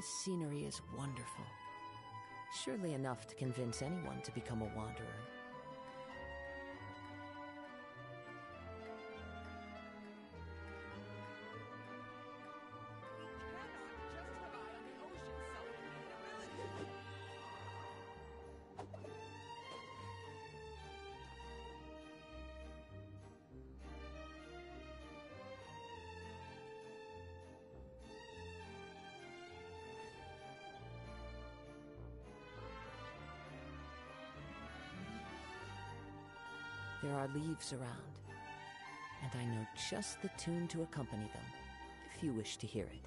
This scenery is wonderful. Surely enough to convince anyone to become a wanderer. There are leaves around, and I know just the tune to accompany them, if you wish to hear it.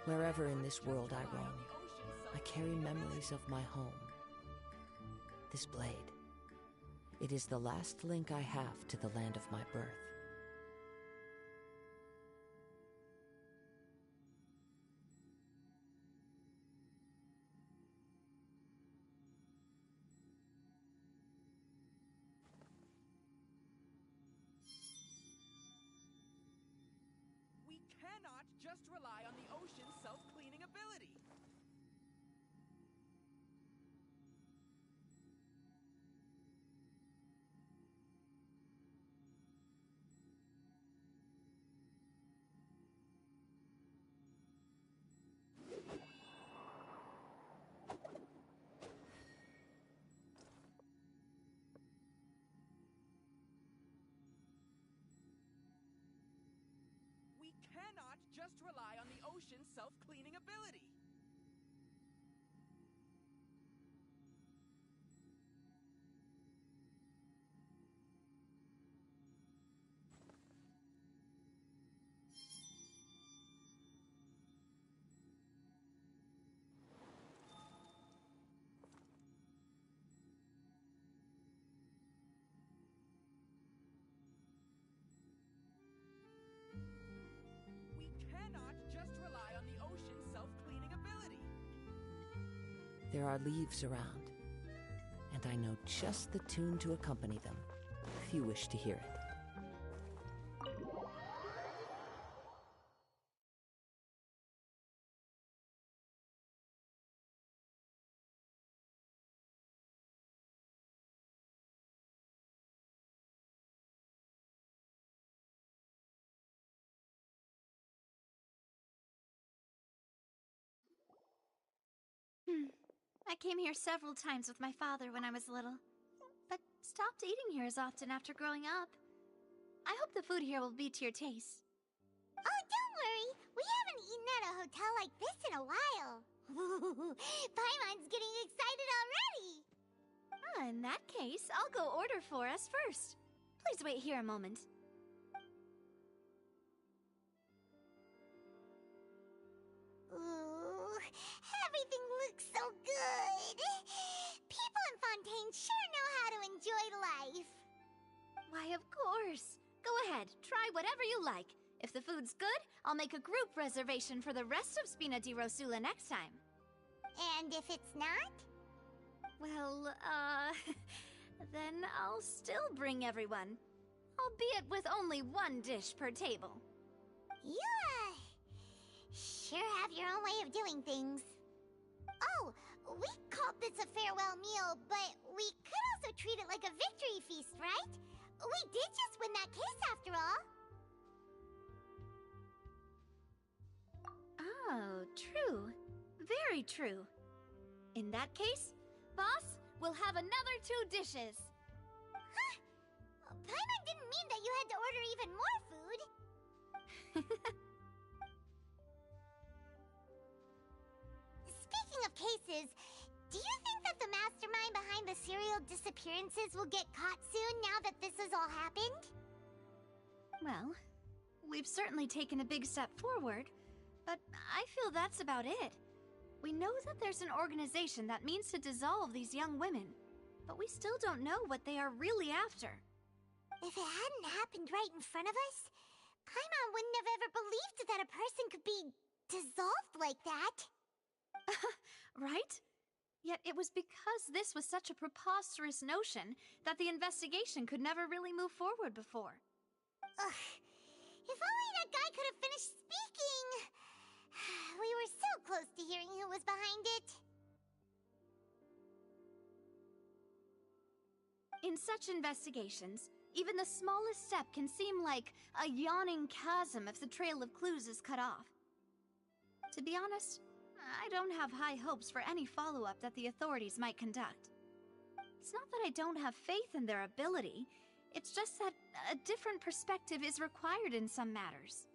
Wherever in this world I roam, I carry memories of my home. This blade, it is the last link I have to the land of my birth. We cannot just rely on the ocean's self-cleaning ability. We cannot just rely on the ocean's self-cleaning ability. We cannot just rely on the ocean's self-cleaning ability. There are leaves around, and I know just the tune to accompany them, if you wish to hear it. I came here several times with my father when I was little, but stopped eating here as often after growing up. I hope the food here will be to your taste. Oh, don't worry. We haven't eaten at a hotel like this in a while. Paimon's getting excited already. In that case, I'll go order for us first. Please wait here a moment. Ooh, everything looks so good. People in Fontaine sure know how to enjoy life. Why, of course. Go ahead, try whatever you like. If the food's good, I'll make a group reservation for the rest of Spina di Rosula next time. And if it's not? Well, then I'll still bring everyone. Albeit with only one dish per table. You, sure have your own way of doing things. Oh, we called this a farewell meal, but we could also treat it like a victory feast, right? We did just win that case after all. Oh, true. Very true. In that case, boss, we'll have another 2 dishes. Huh? Paimon didn't mean that you had to order even more food. Speaking of cases, do you think that the mastermind behind the serial disappearances will get caught soon now that this has all happened? Well, we've certainly taken a big step forward, but I feel that's about it. We know that there's an organization that means to dissolve these young women, but we still don't know what they are really after. If it hadn't happened right in front of us, Paimon wouldn't have ever believed that a person could be dissolved like that. Right? Yet it was because this was such a preposterous notion that the investigation could never really move forward before. Ugh. If only that guy could have finished speaking! We were so close to hearing who was behind it. In such investigations, even the smallest step can seem like a yawning chasm if the trail of clues is cut off. To be honest, I don't have high hopes for any follow-up that the authorities might conduct. It's not that I don't have faith in their ability, it's just that a different perspective is required in some matters.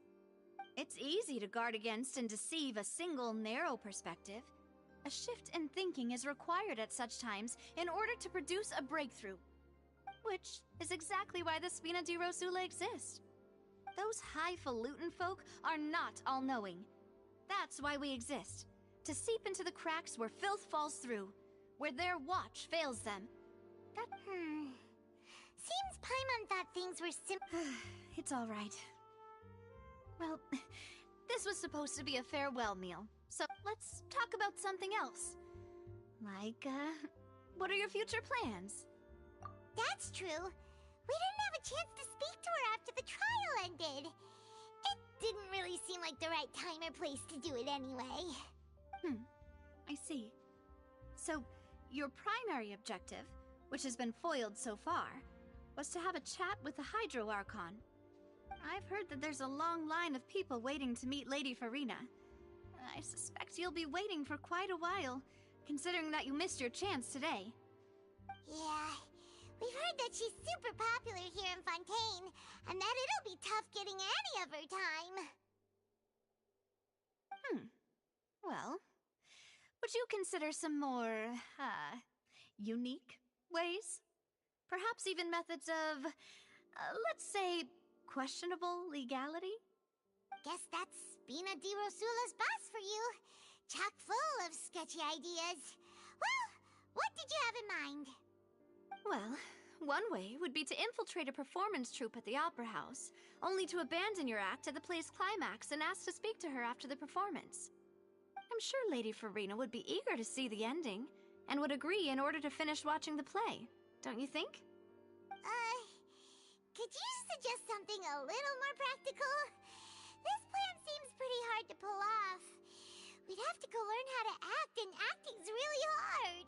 It's easy to guard against and deceive a single narrow perspective. A shift in thinking is required at such times in order to produce a breakthrough. Which is exactly why the Spina di Rosula exist. Those highfalutin folk are not all-knowing. That's why we exist. To seep into the cracks where filth falls through. Where their watch fails them. Seems Paimon thought things were It's all right. Well, this was supposed to be a farewell meal, so let's talk about something else. Like, what are your future plans? That's true. We didn't have a chance to speak to her after the trial ended. It didn't really seem like the right time or place to do it anyway. I see. So, your primary objective, which has been foiled so far, was to have a chat with the Hydro Archon. I've heard that there's a long line of people waiting to meet Lady Farina. I suspect you'll be waiting for quite a while, considering that you missed your chance today. Yeah, we've heard that she's super popular here in Fontaine, and that it'll be tough getting any of her time. Well, would you consider some more, unique ways? Perhaps even methods of, let's say, questionable legality? Guess that's Spina di Rosula's boss for you. Chock full of sketchy ideas. Well, what did you have in mind? Well, one way would be to infiltrate a performance troupe at the Opera House, only to abandon your act at the play's climax and ask to speak to her after the performance. I'm sure Lady Farina would be eager to see the ending, and would agree in order to finish watching the play, don't you think? Could you suggest something a little more practical? This plan seems pretty hard to pull off. We'd have to go learn how to act, and acting's really hard.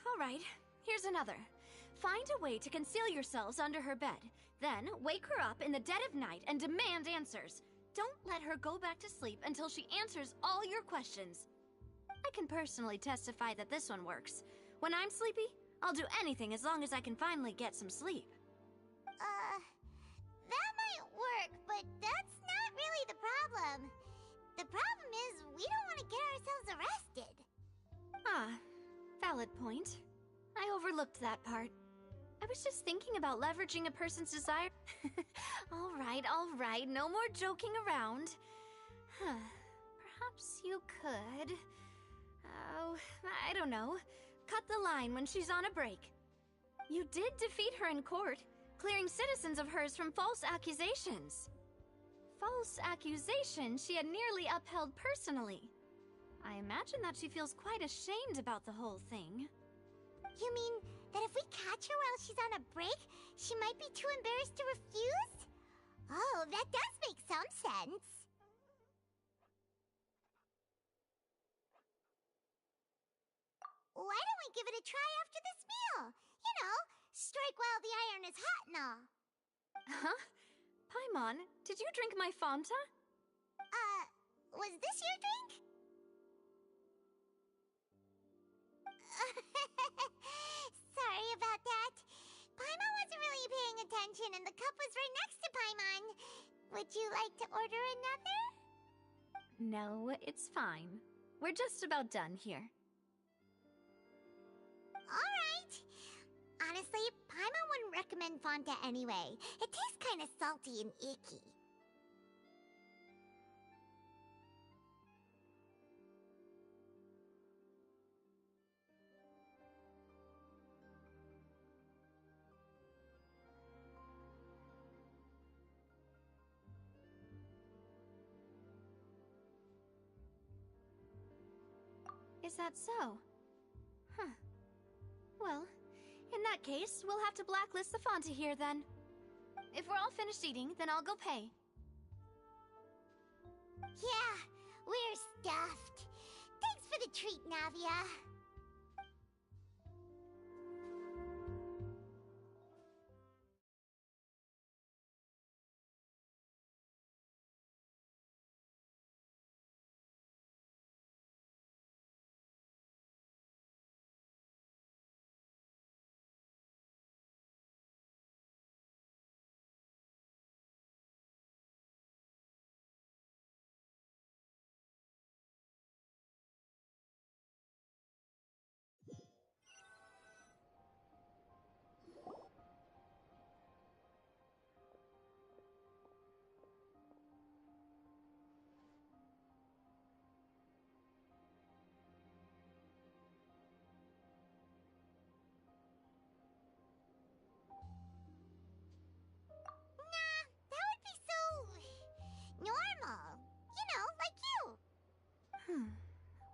All right, here's another. Find a way to conceal yourselves under her bed. Then, wake her up in the dead of night and demand answers. Don't let her go back to sleep until she answers all your questions. I can personally testify that this one works. When I'm sleepy, I'll do anything as long as I can finally get some sleep. That might work, but that's not really the problem. The problem is we don't want to get ourselves arrested. Valid point. I overlooked that part. I was just thinking about leveraging a person's desire. All right, no more joking around. Perhaps you could... Oh, I don't know. Cut the line when she's on a break. You did defeat her in court, clearing citizens of hers from false accusations. False accusations she had nearly upheld personally. I imagine that she feels quite ashamed about the whole thing. You mean that if we catch her while she's on a break, she might be too embarrassed to refuse? Oh, that does make some sense. Why don't we give it a try after this meal? You know, strike while the iron is hot and all. Huh? Paimon, did you drink my Fanta? Was this your drink? Sorry about that. Paimon wasn't really paying attention and the cup was right next to Paimon. Would you like to order another? No, it's fine. We're just about done here. Alright. Honestly, Paimon wouldn't recommend Fanta anyway. It tastes kind of salty and icky. Is that so? Huh. Well, in that case, we'll have to blacklist the Fonta here then. If we're all finished eating, then I'll go pay. Yeah, we're stuffed. Thanks for the treat, Navia.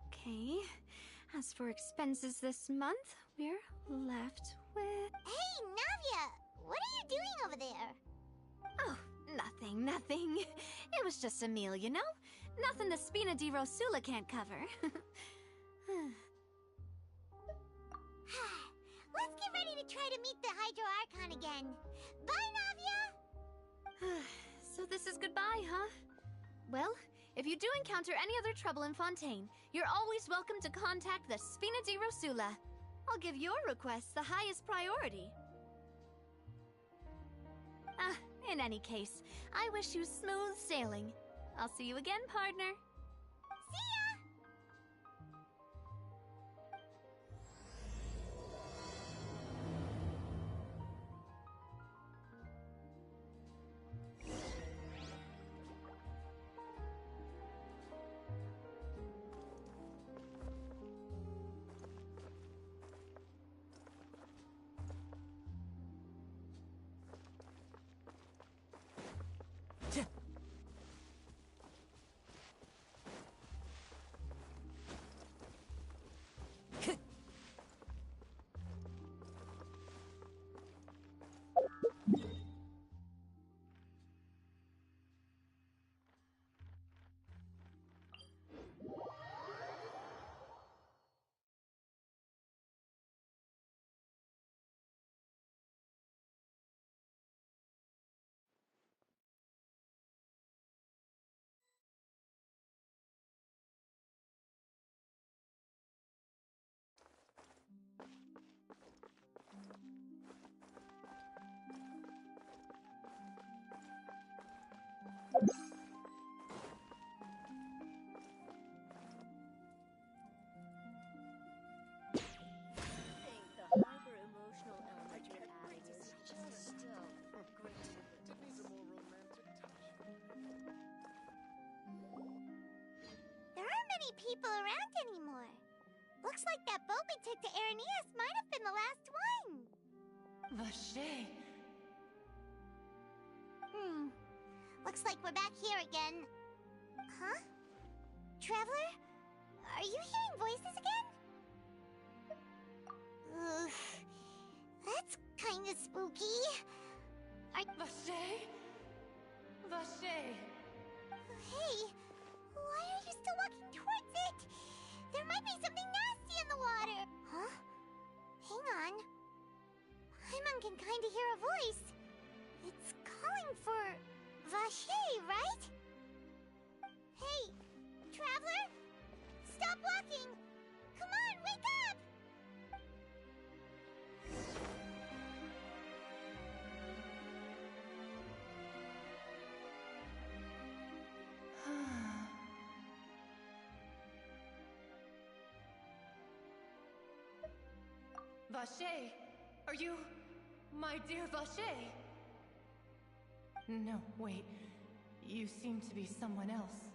Okay. As for expenses this month, we're left with... Hey, Navia! What are you doing over there? Oh, nothing. It was just a meal, you know? Nothing the Spina di Rosula can't cover. Let's get ready to try to meet the Hydro Archon again. Bye, Navia! So this is goodbye, huh? Well, if you do encounter any other trouble in Fontaine, you're always welcome to contact the Spina di Rosula. I'll give your requests the highest priority. In any case, I wish you smooth sailing. I'll see you again, partner. See ya! People around anymore. Looks like that boat we took to Araneas might have been the last one. Vache. Looks like we're back here again. Huh? Traveler? Are you hearing voices again? Ugh. That's kinda spooky. Vache? Vache. Hey, why are you still walking towards it? There might be something nasty in the water. Huh? Hang on. Paimon can kinda hear a voice. It's calling for Vache, right? Hey, Traveler? Stop walking! Come on, wake up! Vache, are you my dear Vache? No, wait. You seem to be someone else.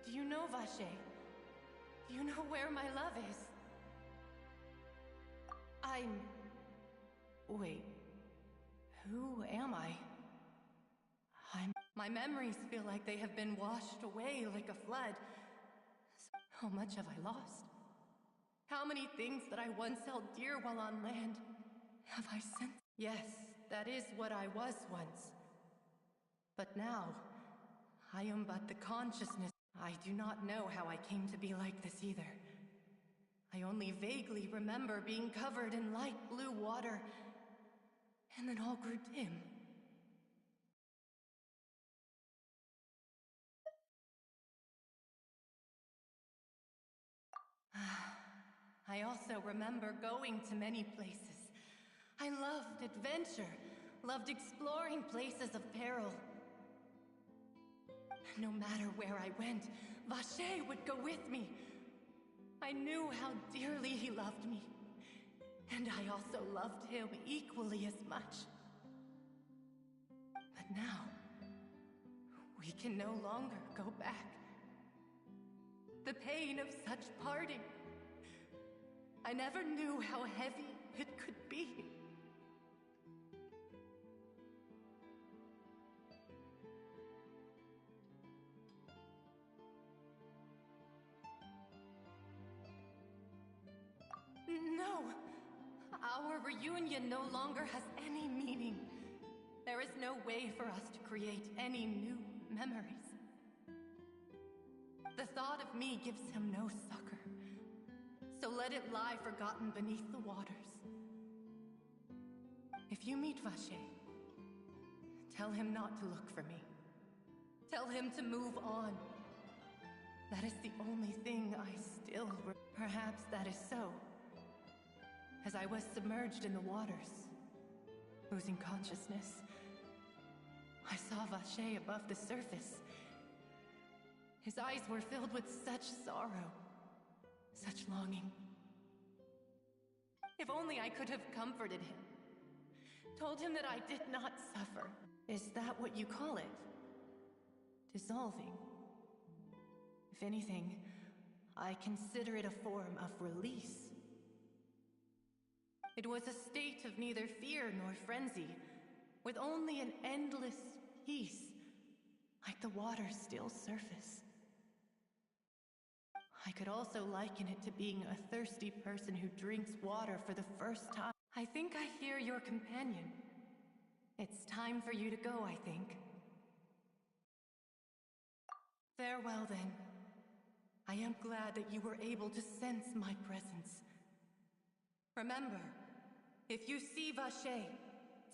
Do you know Vache? Do you know where my love is? Wait. Who am I? My memories feel like they have been washed away like a flood. How much have I lost? How many things that I once held dear while on land have I since? Yes, that is what I was once. But now, I am but the consciousness. I do not know how I came to be like this either. I only vaguely remember being covered in light blue water, and then all grew dim. I also remember going to many places. I loved adventure, loved exploring places of peril. No matter where I went, Vache would go with me. I knew how dearly he loved me, and I also loved him equally as much. But now, we can no longer go back. The pain of such parting, I never knew how heavy it could be. No, our reunion no longer has any meaning. There is no way for us to create any new memories. The thought of me gives him no succor, so let it lie forgotten beneath the waters. If you meet Vache, tell him not to look for me. Tell him to move on. That is the only thing I still... Perhaps that is so. As I was submerged in the waters, losing consciousness, I saw Vache above the surface. His eyes were filled with such sorrow, such longing. If only I could have comforted him, told him that I did not suffer. Is that what you call it? Dissolving? If anything, I consider it a form of release. It was a state of neither fear nor frenzy, with only an endless peace, like the water's still surface. I could also liken it to being a thirsty person who drinks water for the first time. I think I hear your companion. It's time for you to go, I think. Farewell, then. I am glad that you were able to sense my presence. Remember, if you see Vache,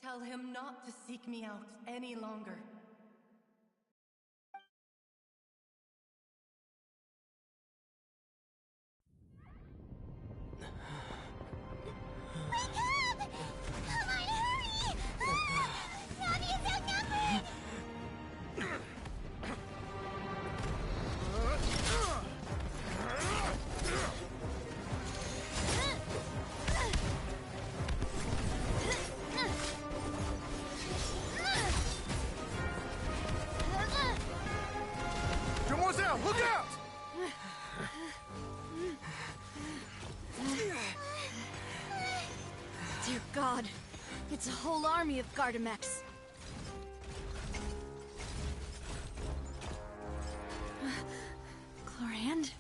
tell him not to seek me out any longer. Wake up! Come on, hurry! Navi is outnumbered! Demoiselle, look out! Dear God, it's a whole army of Gardamex. Chlorand?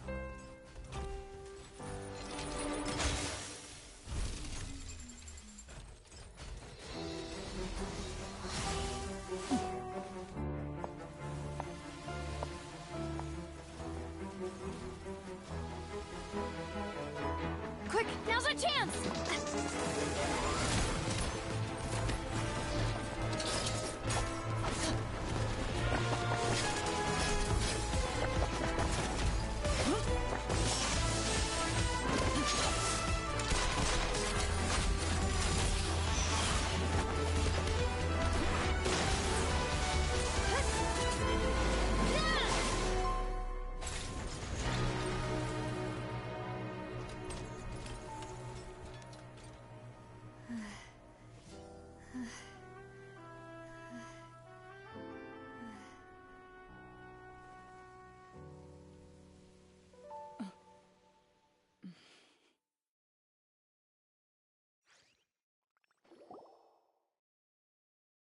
Quick, now's our chance!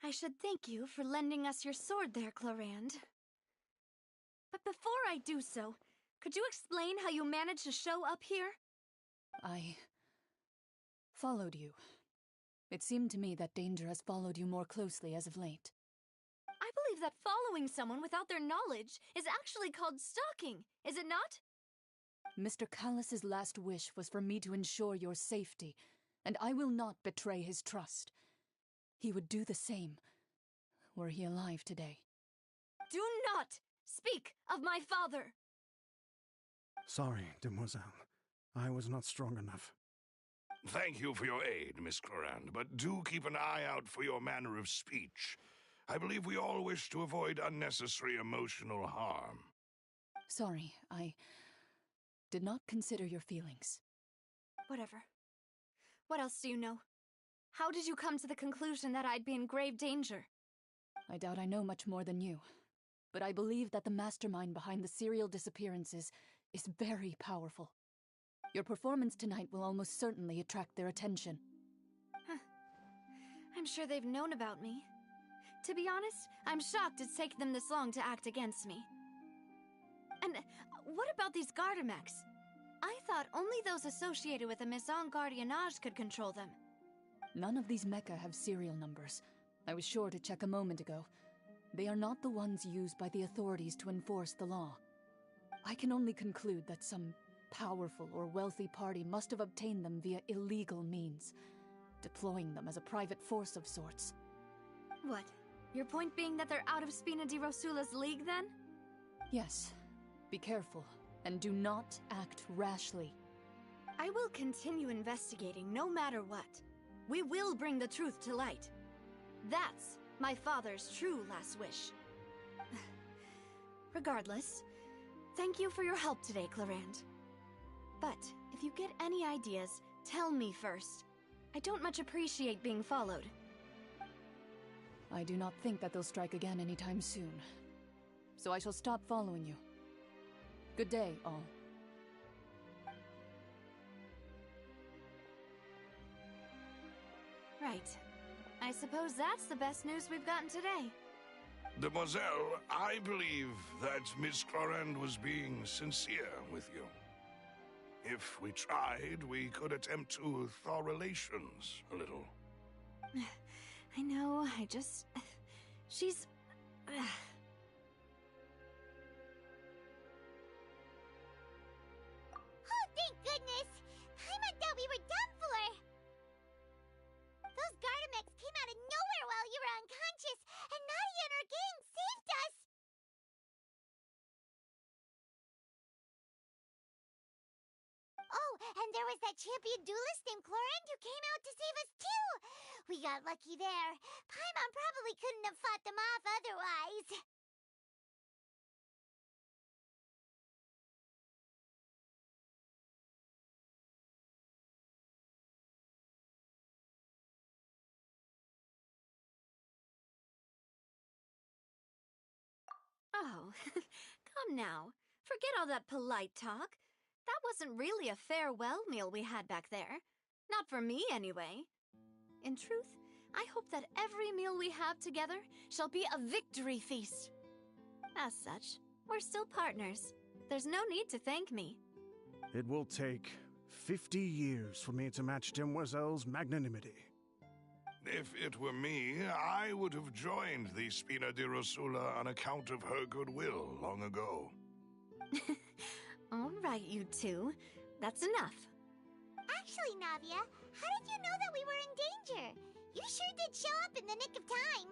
I should thank you for lending us your sword there, Chlorand. But before I do so, could you explain how you managed to show up here? I followed you. It seemed to me that danger has followed you more closely as of late. I believe that following someone without their knowledge is actually called stalking, is it not? Mr. Callus's last wish was for me to ensure your safety, and I will not betray his trust. He would do the same, were he alive today. Do not speak of my father! Sorry, demoiselle. I was not strong enough. Thank you for your aid, Miss Clorand, but do keep an eye out for your manner of speech. I believe we all wish to avoid unnecessary emotional harm. Sorry, I did not consider your feelings. Whatever. What else do you know? How did you come to the conclusion that I'd be in grave danger? I doubt I know much more than you, but I believe that the mastermind behind the serial disappearances is very powerful. Your performance tonight will almost certainly attract their attention. Huh. I'm sure they've known about me. To be honest, I'm shocked it's taken them this long to act against me. And what about these Gardamex? I thought only those associated with the Maison Gardiennage could control them. None of these mecha have serial numbers. I was sure to check a moment ago. They are not the ones used by the authorities to enforce the law. I can only conclude that some powerful or wealthy party must have obtained them via illegal means, deploying them as a private force of sorts. What? Your point being that they're out of Spina di Rosula's league, then? Yes. Be careful, and do not act rashly. I will continue investigating no matter what. We will bring the truth to light. That's my father's true last wish. Regardless, thank you for your help today, Clorand. But if you get any ideas, tell me first. I don't much appreciate being followed. I do not think that they'll strike again anytime soon. So I shall stop following you. Good day, all. Right. I suppose that's the best news we've gotten today. Demoiselle, I believe that Miss Clorand was being sincere with you. If we tried, we could attempt to thaw relations a little. I know, she's... Oh, thank goodness! Paimon thought we were done for! Those Gardamex came out of nowhere while you were unconscious, and Nadia and her gang saved us! Oh, and there was that champion duelist named Clorand who came out to save us too! We got lucky there. Paimon probably couldn't have fought them off otherwise. Oh, come now. Forget all that polite talk. That wasn't really a farewell meal we had back there. Not for me, anyway. In truth, I hope that every meal we have together shall be a victory feast. As such, we're still partners. There's no need to thank me. It will take 50 years for me to match Demoiselle's magnanimity. If it were me, I would have joined the Spina di Rosula on account of her goodwill long ago. All right, you two. That's enough. Actually, Navia, how did you know that we were in danger? You sure did show up in the nick of time.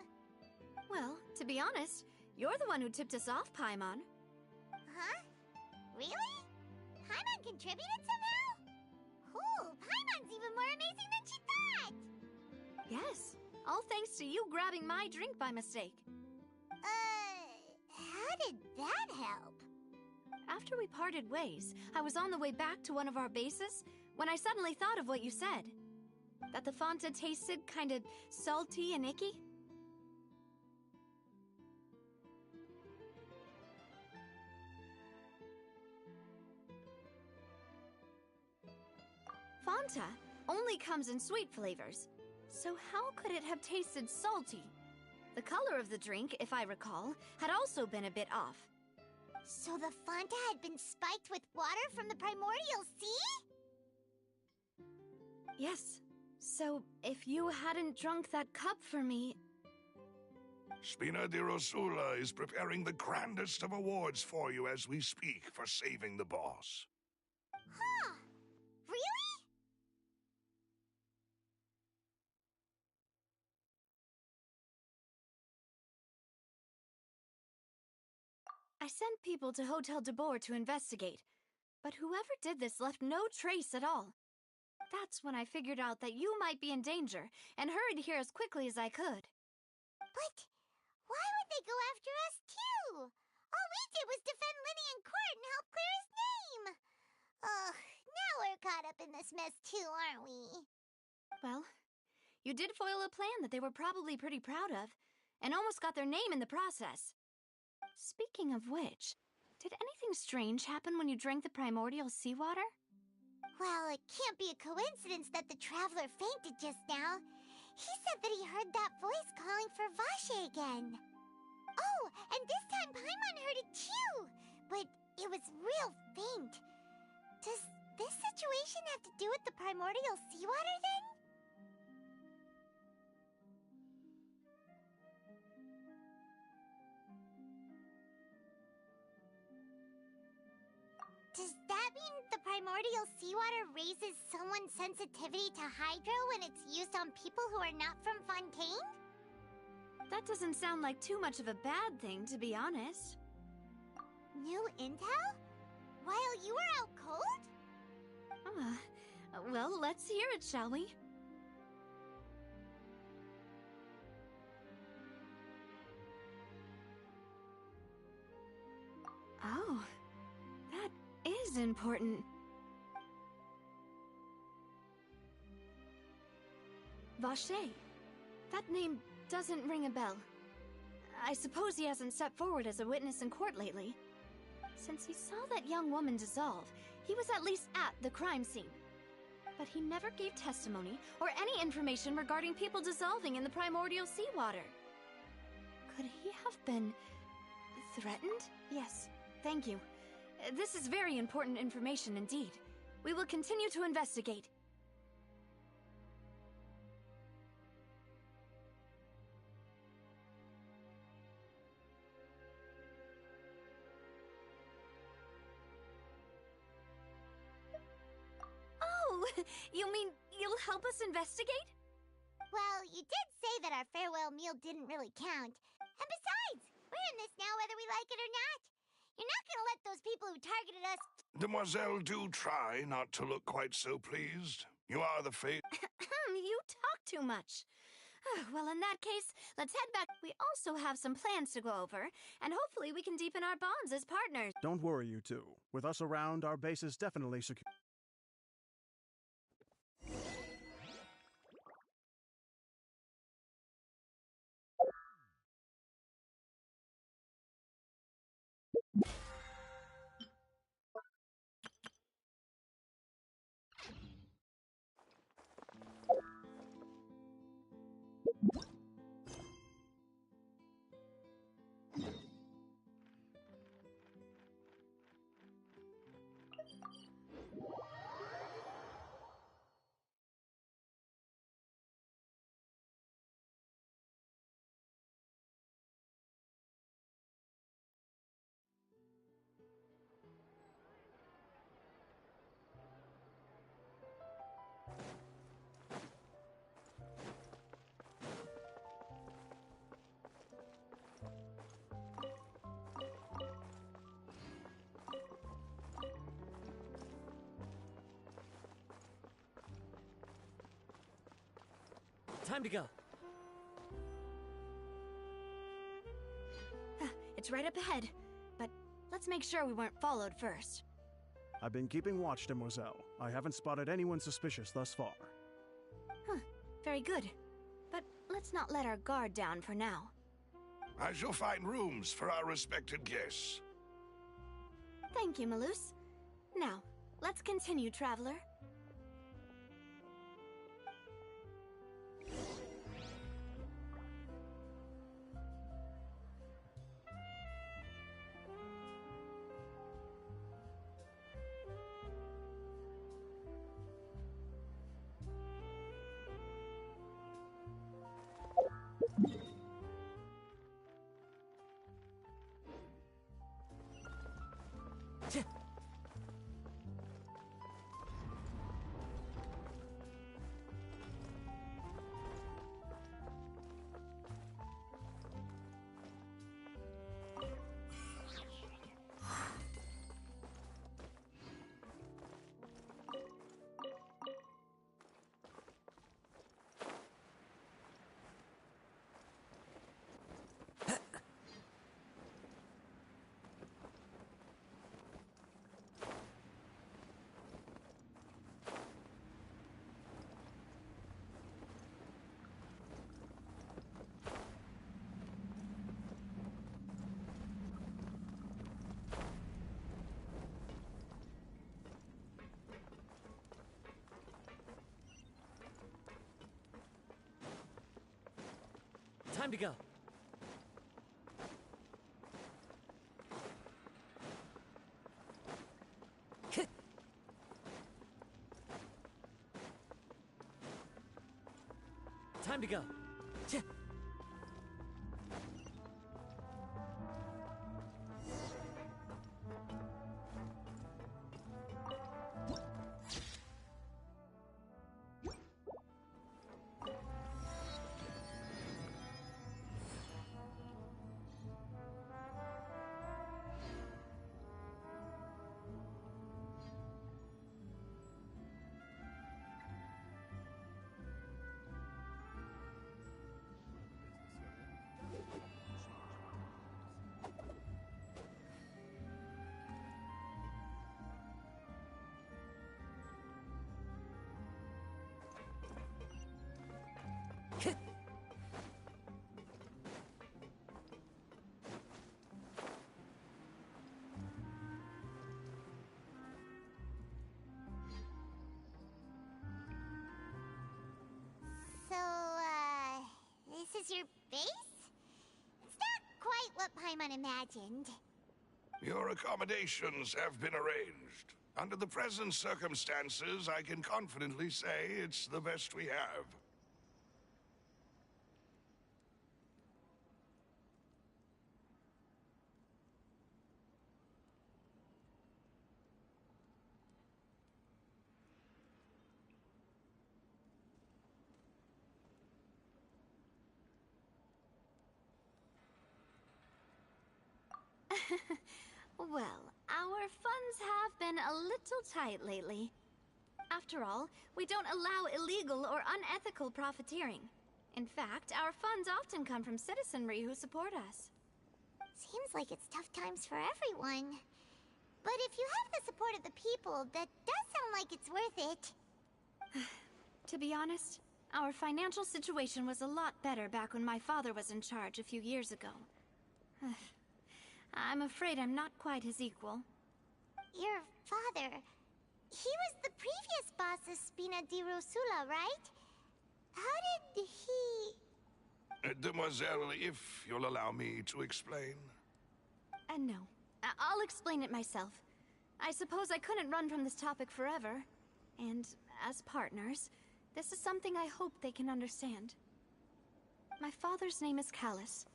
Well, to be honest, you're the one who tipped us off, Paimon. Huh? Really? Paimon contributed somehow? Ooh, Paimon's even more amazing than she thought! Yes, all thanks to you grabbing my drink by mistake. How did that help? After we parted ways, I was on the way back to one of our bases when I suddenly thought of what you said. That the Fanta tasted kinda salty and icky. Fanta only comes in sweet flavors, so how could it have tasted salty? The color of the drink, if I recall, had also been a bit off. So the Fanta had been spiked with water from the primordial sea? Yes. So, if you hadn't drunk that cup for me... Spina di Rosula is preparing the grandest of awards for you as we speak for saving the boss. Huh? Really? I sent people to Hotel de Boer to investigate, but whoever did this left no trace at all. That's when I figured out that you might be in danger, and hurried here as quickly as I could. But why would they go after us, too? All we did was defend Linny in court and help clear his name. Ugh, now we're caught up in this mess, too, aren't we? Well, you did foil a plan that they were probably pretty proud of, and almost got their name in the process. Speaking of which, did anything strange happen when you drank the primordial seawater? Well, it can't be a coincidence that the traveler fainted just now. He said that he heard that voice calling for Vache again. Oh, and this time Paimon heard it too, but it was real faint. Does this situation have to do with the primordial seawater then? Does that mean the primordial seawater raises someone's sensitivity to hydro when it's used on people who are not from Fontaine? That doesn't sound like too much of a bad thing, to be honest. New intel? While you were out cold? Well, let's hear it, shall we? Oh, that is important. Vache. That name doesn't ring a bell. I suppose he hasn't stepped forward as a witness in court lately. Since he saw that young woman dissolve, he was at least at the crime scene. But he never gave testimony or any information regarding people dissolving in the primordial seawater. Could he have been threatened? Yes, thank you. This is very important information indeed. We will continue to investigate. You mean you'll help us investigate? Well, you did say that our farewell meal didn't really count. And besides, we're in this now whether we like it or not. You're not gonna let those people who targeted us... Demoiselle, do try not to look quite so pleased. You are the fate... You talk too much. Well, in that case, let's head back. We also have some plans to go over, and hopefully we can deepen our bonds as partners. Don't worry, you two. With us around, our base is definitely secure. Time to go. It's right up ahead, but let's make sure we weren't followed first. I've been keeping watch, Demoiselle. I haven't spotted anyone suspicious thus far. Very good. But let's not let our guard down for now. I shall find rooms for our respected guests. Thank you, Malus. Now, let's continue, traveler. Time to go. Time to go. So, this is your base? It's not quite what Paimon imagined. Your accommodations have been arranged. Under the present circumstances, I can confidently say it's the best we have. Well, our funds have been a little tight lately. After all, we don't allow illegal or unethical profiteering. In fact, our funds often come from citizenry who support us. Seems like it's tough times for everyone. But if you have the support of the people, that does sound like it's worth it. To be honest, our financial situation was a lot better back when my father was in charge a few years ago. I'm afraid I'm not quite his equal. Your father... he was the previous boss of Spina di Rosula, right? How did he... Demoiselle, if you'll allow me to explain. No. I'll explain it myself. I suppose I couldn't run from this topic forever. And, as partners, this is something I hope they can understand. My father's name is Callus.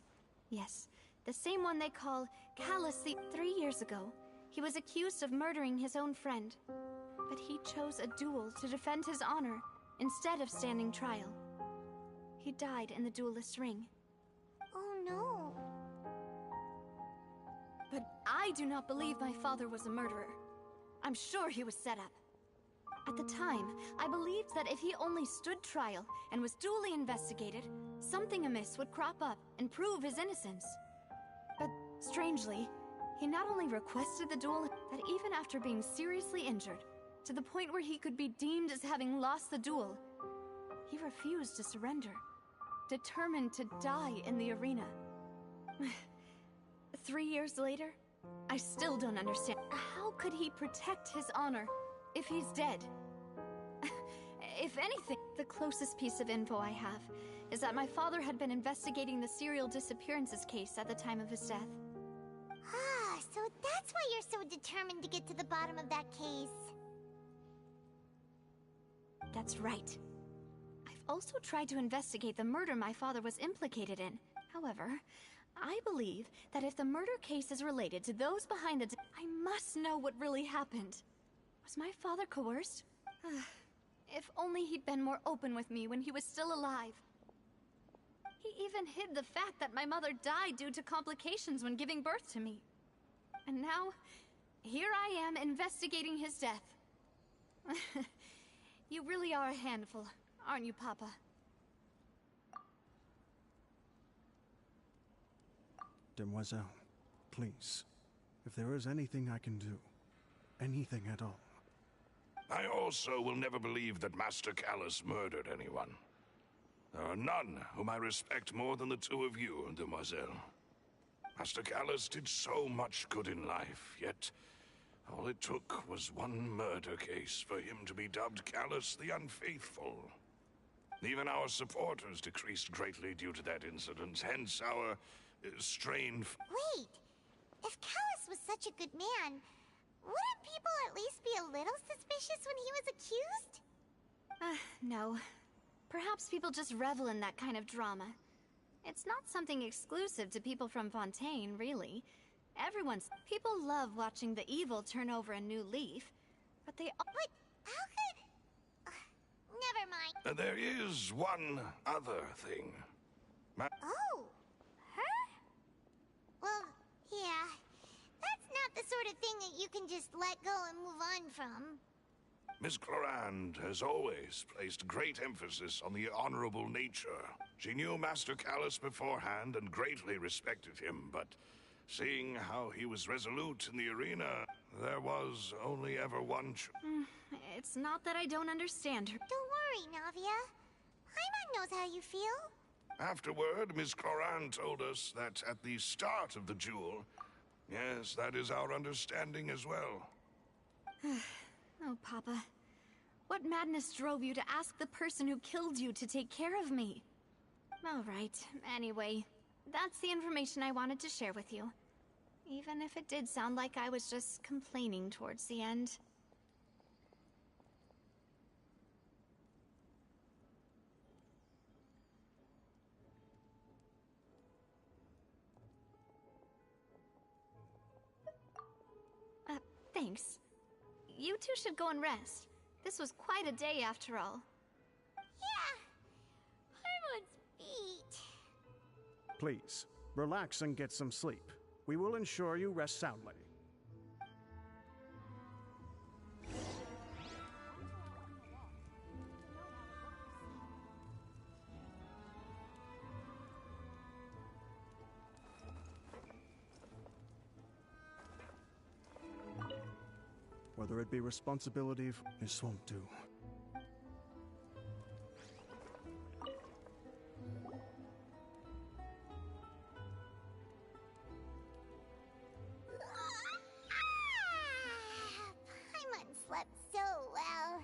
Yes, the same one they call Callus. 3 years ago, he was accused of murdering his own friend. But he chose a duel to defend his honor, instead of standing trial. He died in the duelist's ring. Oh no. But I do not believe my father was a murderer. I'm sure he was set up. At the time, I believed that if he only stood trial and was duly investigated, something amiss would crop up and prove his innocence. But strangely, he not only requested the duel, that even after being seriously injured, to the point where he could be deemed as having lost the duel, he refused to surrender, determined to die in the arena. 3 years later, I still don't understand. How could he protect his honor if he's dead? If anything, the closest piece of info I have is that my father had been investigating the serial disappearances case at the time of his death. Ah, so that's why you're so determined to get to the bottom of that case. That's right. I've also tried to investigate the murder my father was implicated in. However, I believe that if the murder case is related to those behind the I must know what really happened. Was my father coerced? If only he'd been more open with me when he was still alive. He even hid the fact that my mother died due to complications when giving birth to me. And now, here I am investigating his death. You really are a handful, aren't you, Papa? Demoiselle, please, if there is anything I can do, anything at all. I also will never believe that Master Callus murdered anyone. There are none whom I respect more than the two of you, Demoiselle. Master Callus did so much good in life, yet all it took was one murder case for him to be dubbed Callus the Unfaithful. Even our supporters decreased greatly due to that incident, hence our strained... Wait, if Callus was such a good man, wouldn't people at least be a little suspicious when he was accused? No. Perhaps people just revel in that kind of drama. It's not something exclusive to people from Fontaine, really. People love watching the evil turn over a new leaf, but they... But how could... never mind. There is one other thing. Oh, her? Well, yeah. That's not the sort of thing that you can just let go and move on from. Miss Clorand has always placed great emphasis on the honorable nature. She knew Master Callus beforehand and greatly respected him, but seeing how he was resolute in the arena, there was only ever one It's not that I don't understand her. Don't worry, Navia. Paimon knows how you feel. Afterward, Miss Clorand told us that at the start of the duel, yes, that is our understanding as well. Oh, Papa. What madness drove you to ask the person who killed you to take care of me? All right. Anyway, that's the information I wanted to share with you. Even if it did sound like I was just complaining towards the end. Thanks. You two should go and rest. This was quite a day after all. Yeah. Paimon's beat. Please, relax and get some sleep. We will ensure you rest soundly. Whether it be responsibility, this won't do. Paimon slept so well.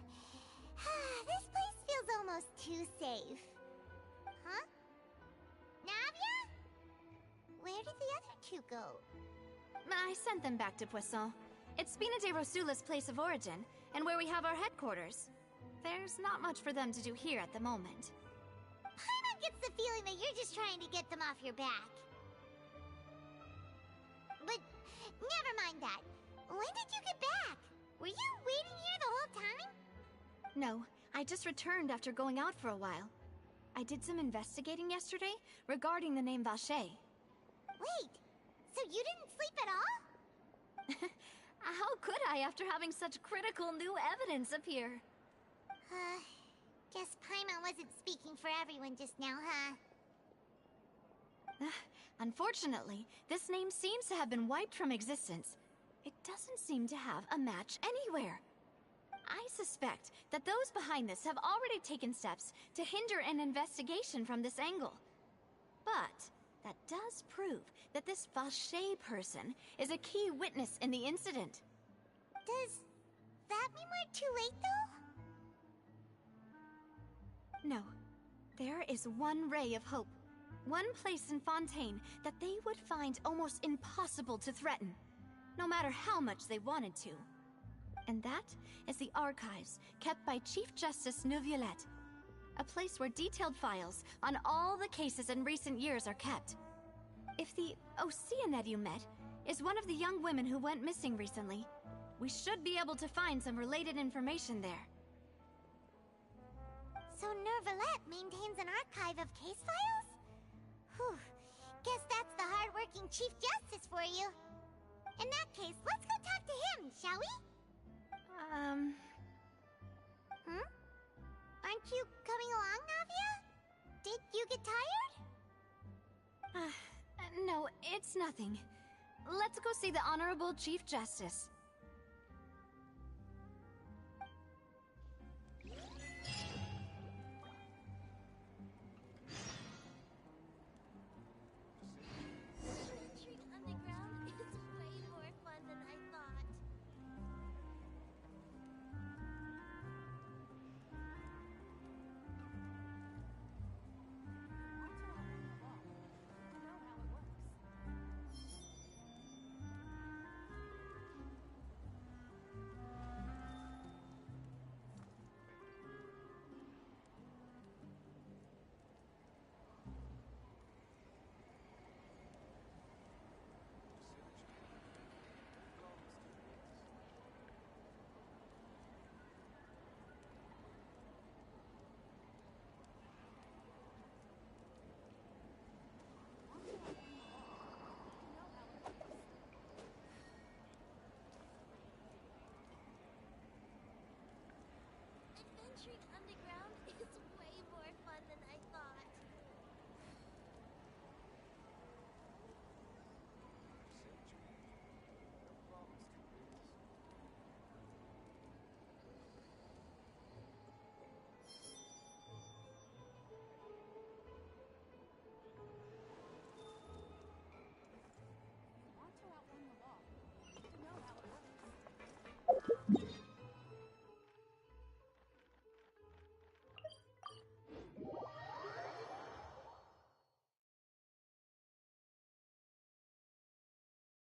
This place feels almost too safe. Huh? Navia? Where did the other two go? I sent them back to Poisson. It's Spina de Rosula's place of origin, and where we have our headquarters. There's not much for them to do here at the moment. Paimon gets the feeling that you're just trying to get them off your back. But never mind that. When did you get back? Were you waiting here the whole time? No, I just returned after going out for a while. I did some investigating yesterday regarding the name Vache. Wait, so you didn't sleep at all? How could I after having such critical new evidence appear? Guess Paimon wasn't speaking for everyone just now, huh? Unfortunately, this name seems to have been wiped from existence. It doesn't seem to have a match anywhere. I suspect that those behind this have already taken steps to hinder an investigation from this angle. But that does prove that this Vache person is a key witness in the incident. Does that mean we're too late, though? No. There is one ray of hope. One place in Fontaine that they would find almost impossible to threaten, no matter how much they wanted to. And that is the archives kept by Chief Justice Neuvillette. A place where detailed files on all the cases in recent years are kept. If the Oceanette you met is one of the young women who went missing recently, we should be able to find some related information there. So Neuvillette maintains an archive of case files? Whew. Guess that's the hard-working Chief Justice for you. In that case, let's go talk to him, shall we? Aren't you coming along, Navia? Did you get tired? No, it's nothing. Let's go see the Honorable Chief Justice. Underground is way more fun than I thought.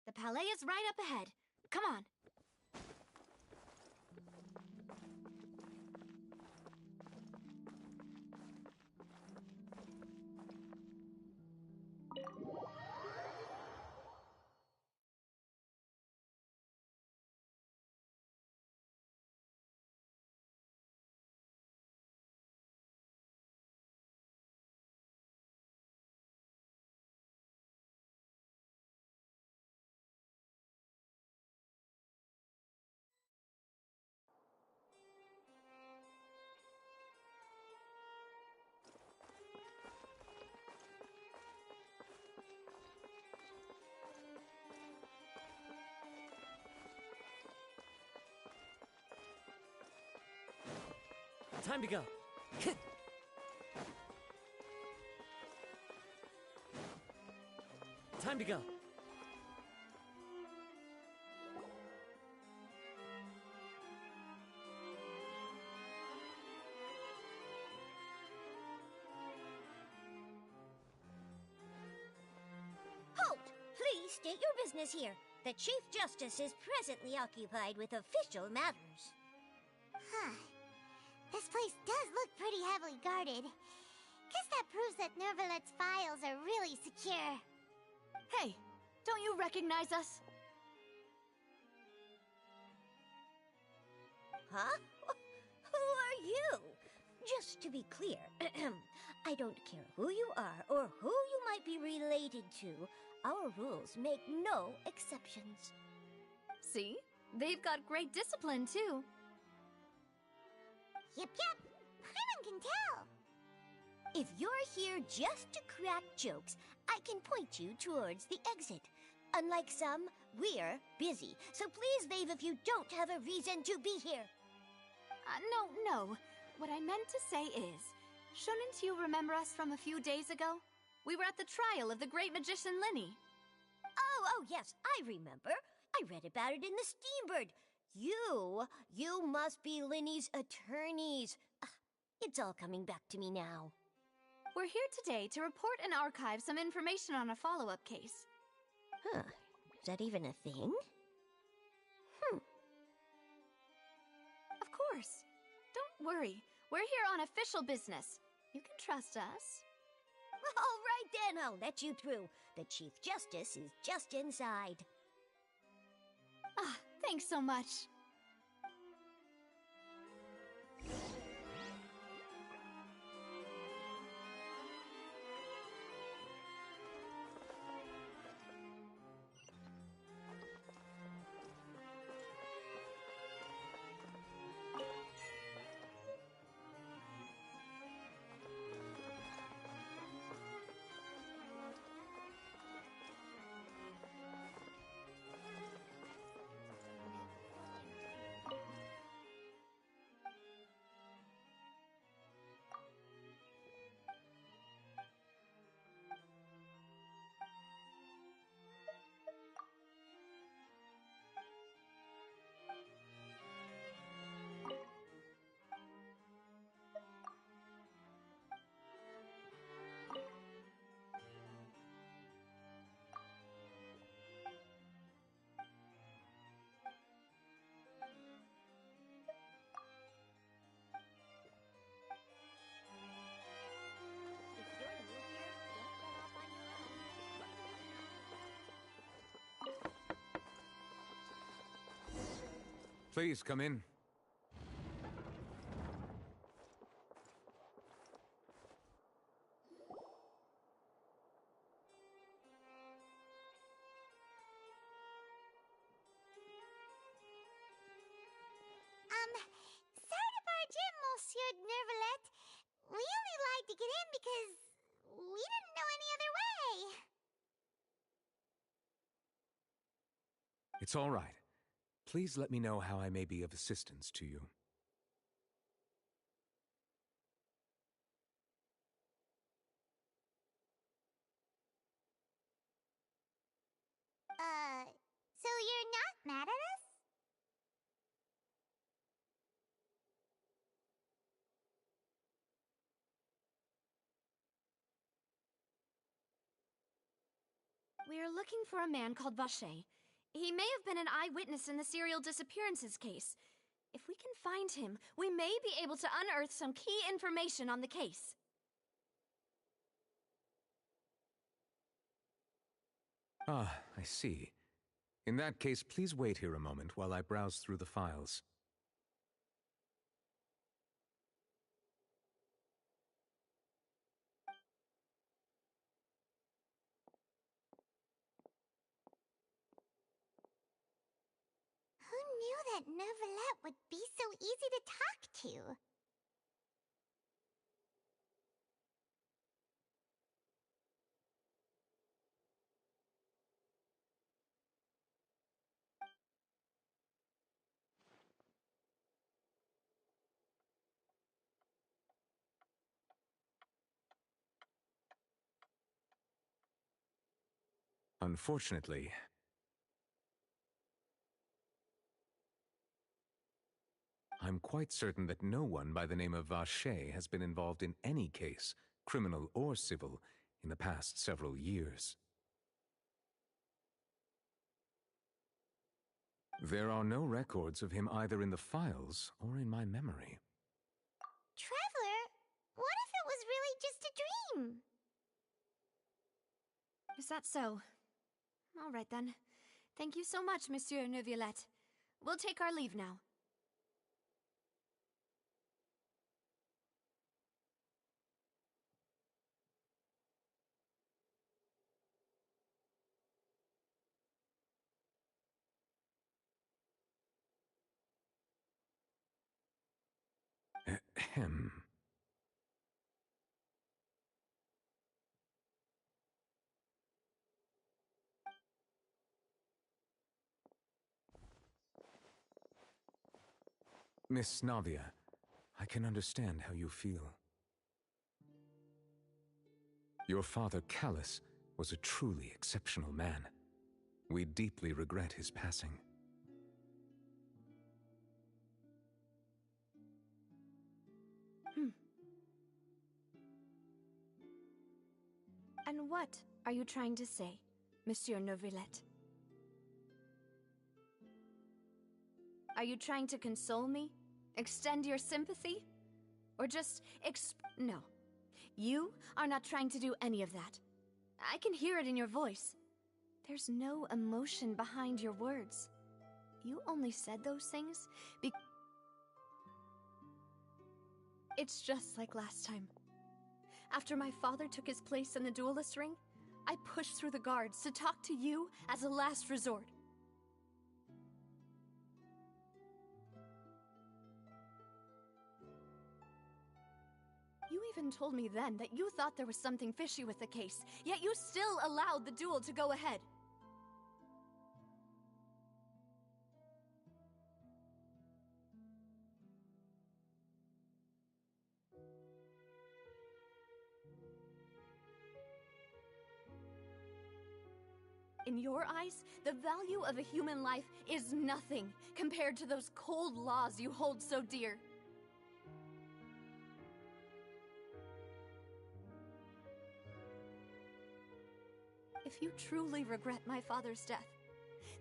The palais is right up ahead. Come on. Time to go. Time to go. Halt! Please state your business here. The Chief Justice is presently occupied with official matters. Huh. This place does look pretty heavily guarded. Guess that proves that Nervalet's files are really secure. Hey, don't you recognize us? Huh? Who are you? Just to be clear, I don't care who you are or who you might be related to. Our rules make no exceptions. See? They've got great discipline, too. Yep. Paimon can tell. If you're here just to crack jokes, I can point you towards the exit. Unlike some, we're busy, so please leave if you don't have a reason to be here. No. What I meant to say is, shouldn't you remember us from a few days ago? We were at the trial of the great magician Linny. Oh, yes, I remember. I read about it in the Steambird. You must be Linny's attorneys. It's all coming back to me now. We're here today to report and archive some information on a follow-up case. Huh. Is that even a thing? Of course. Don't worry. We're here on official business. You can trust us. All right then, I'll let you through. The Chief Justice is just inside. Thanks so much. Please come in. Sorry to barge in, Monsieur Nervalet. We only lied to get in because we didn't know any other way. It's all right. Please let me know how I may be of assistance to you. So you're not mad at us? We're looking for a man called Vache. He may have been an eyewitness in the serial disappearances case. If we can find him, we may be able to unearth some key information on the case. Ah, I see. In that case, please wait here a moment while I browse through the files. Who knew that Neuvillette would be so easy to talk to? Unfortunately, I'm quite certain that no one by the name of Vacher has been involved in any case, criminal or civil, in the past several years. There are no records of him either in the files or in my memory. Traveler, what if it was really just a dream? Is that so? All right then. Thank you so much, Monsieur Neuvillette. We'll take our leave now. Ahem. Miss Navia, I can understand how you feel. Your father, Callus, was a truly exceptional man. We deeply regret his passing. And what are you trying to say, Monsieur Neuvillette? Are you trying to console me? Extend your sympathy? Or just No. You are not trying to do any of that. I can hear it in your voice. There's no emotion behind your words. You only said those things because... It's just like last time. After my father took his place in the duelist ring, I pushed through the guards to talk to you as a last resort. You even told me then that you thought there was something fishy with the case, yet you still allowed the duel to go ahead. In your eyes, the value of a human life is nothing compared to those cold laws you hold so dear. If you truly regret my father's death,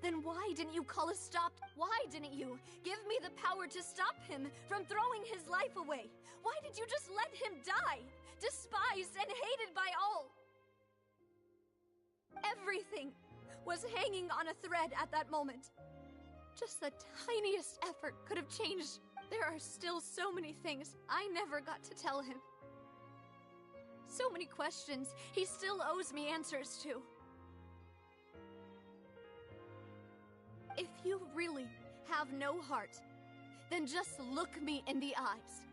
then why didn't you call a stop? Why didn't you give me the power to stop him from throwing his life away? Why did you just let him die, despised and hated by all? Everything was hanging on a thread at that moment. Just the tiniest effort could have changed. There are still so many things I never got to tell him. So many questions he still owes me answers to. If you really have no heart, then just look me in the eyes.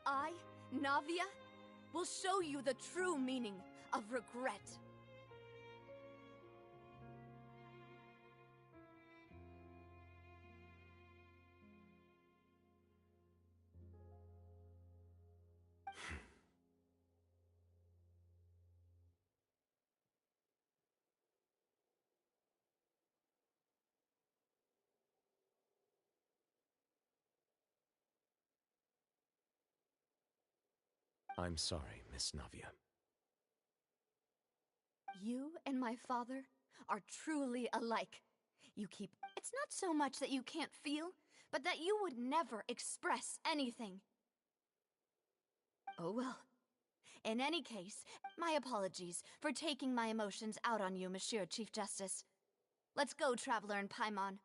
I, Navia, will show you the true meaning of regret. I'm sorry, Miss Navia. You and my father are truly alike. You keep... It's not so much that you can't feel, but that you would never express anything. Oh well. In any case, my apologies for taking my emotions out on you, Monsieur Chief Justice. Let's go, Traveler and Paimon.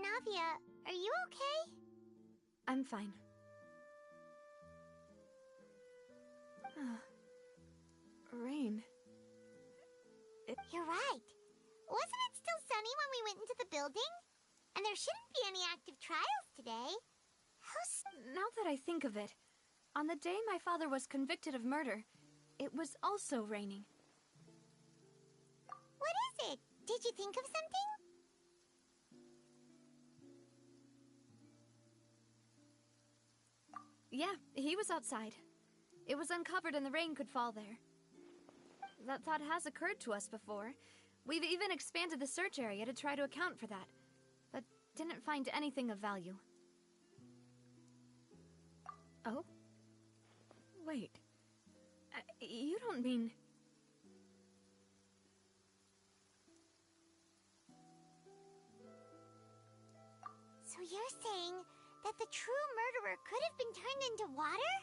Navia, are you okay? I'm fine. Rain. You're right. Wasn't it still sunny when we went into the building? And there shouldn't be any active trials today. Now that I think of it, on the day my father was convicted of murder, it was also raining. What is it? Did you think of something? Yeah, he was outside. It was uncovered and the rain could fall there. That thought has occurred to us before. We've even expanded the search area to try to account for that, but didn't find anything of value. Oh? Wait. You don't mean... So you're saying that the true murderer could have been turned into water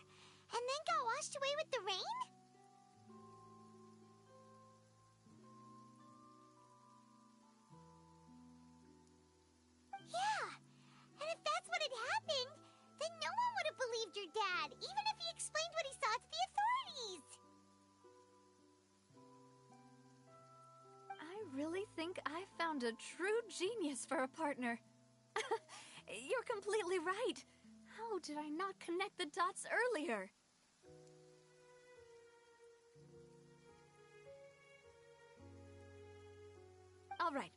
and then got washed away with the rain? Yeah, and if that's what had happened, then no one would have believed your dad, even if he explained what he saw to the authorities. I really think I found a true genius for a partner. You're completely right. How did I not connect the dots earlier? All right,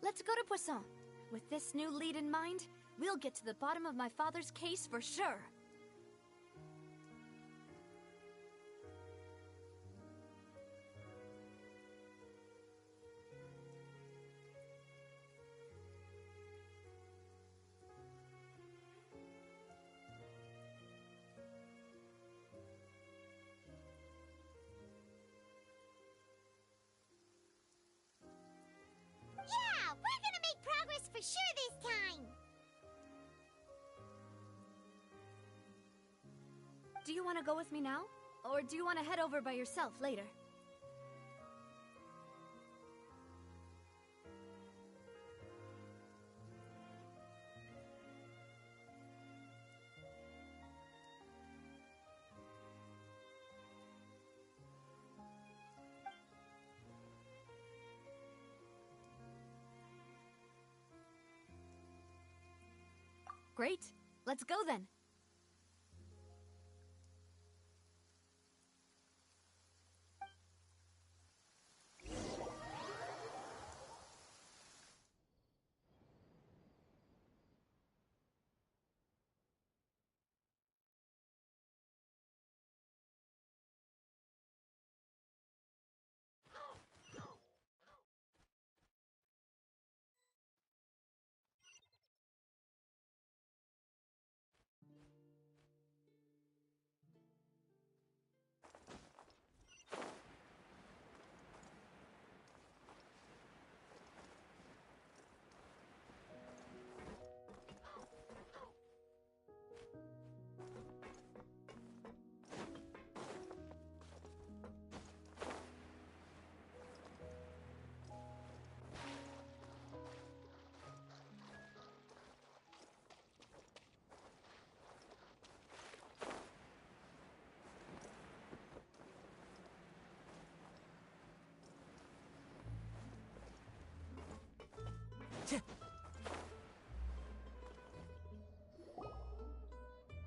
let's go to Poisson. With this new lead in mind, we'll get to the bottom of my father's case for sure. Yeah, we're gonna make progress for sure this time. Do you want to go with me now? Or do you want to head over by yourself later? Great. Let's go then.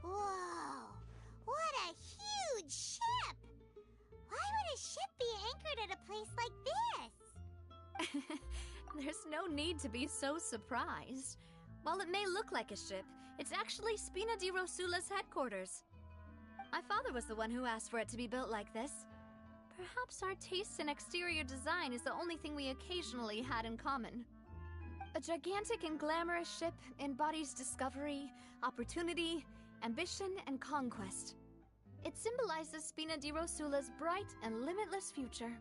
Whoa! What a huge ship! Why would a ship be anchored at a place like this? There's no need to be so surprised. While it may look like a ship, it's actually Spina di Rosula's headquarters. My father was the one who asked for it to be built like this. Perhaps our taste in exterior design is the only thing we occasionally had in common. A gigantic and glamorous ship embodies discovery, opportunity, ambition, and conquest. It symbolizes Spina di Rosula's bright and limitless future.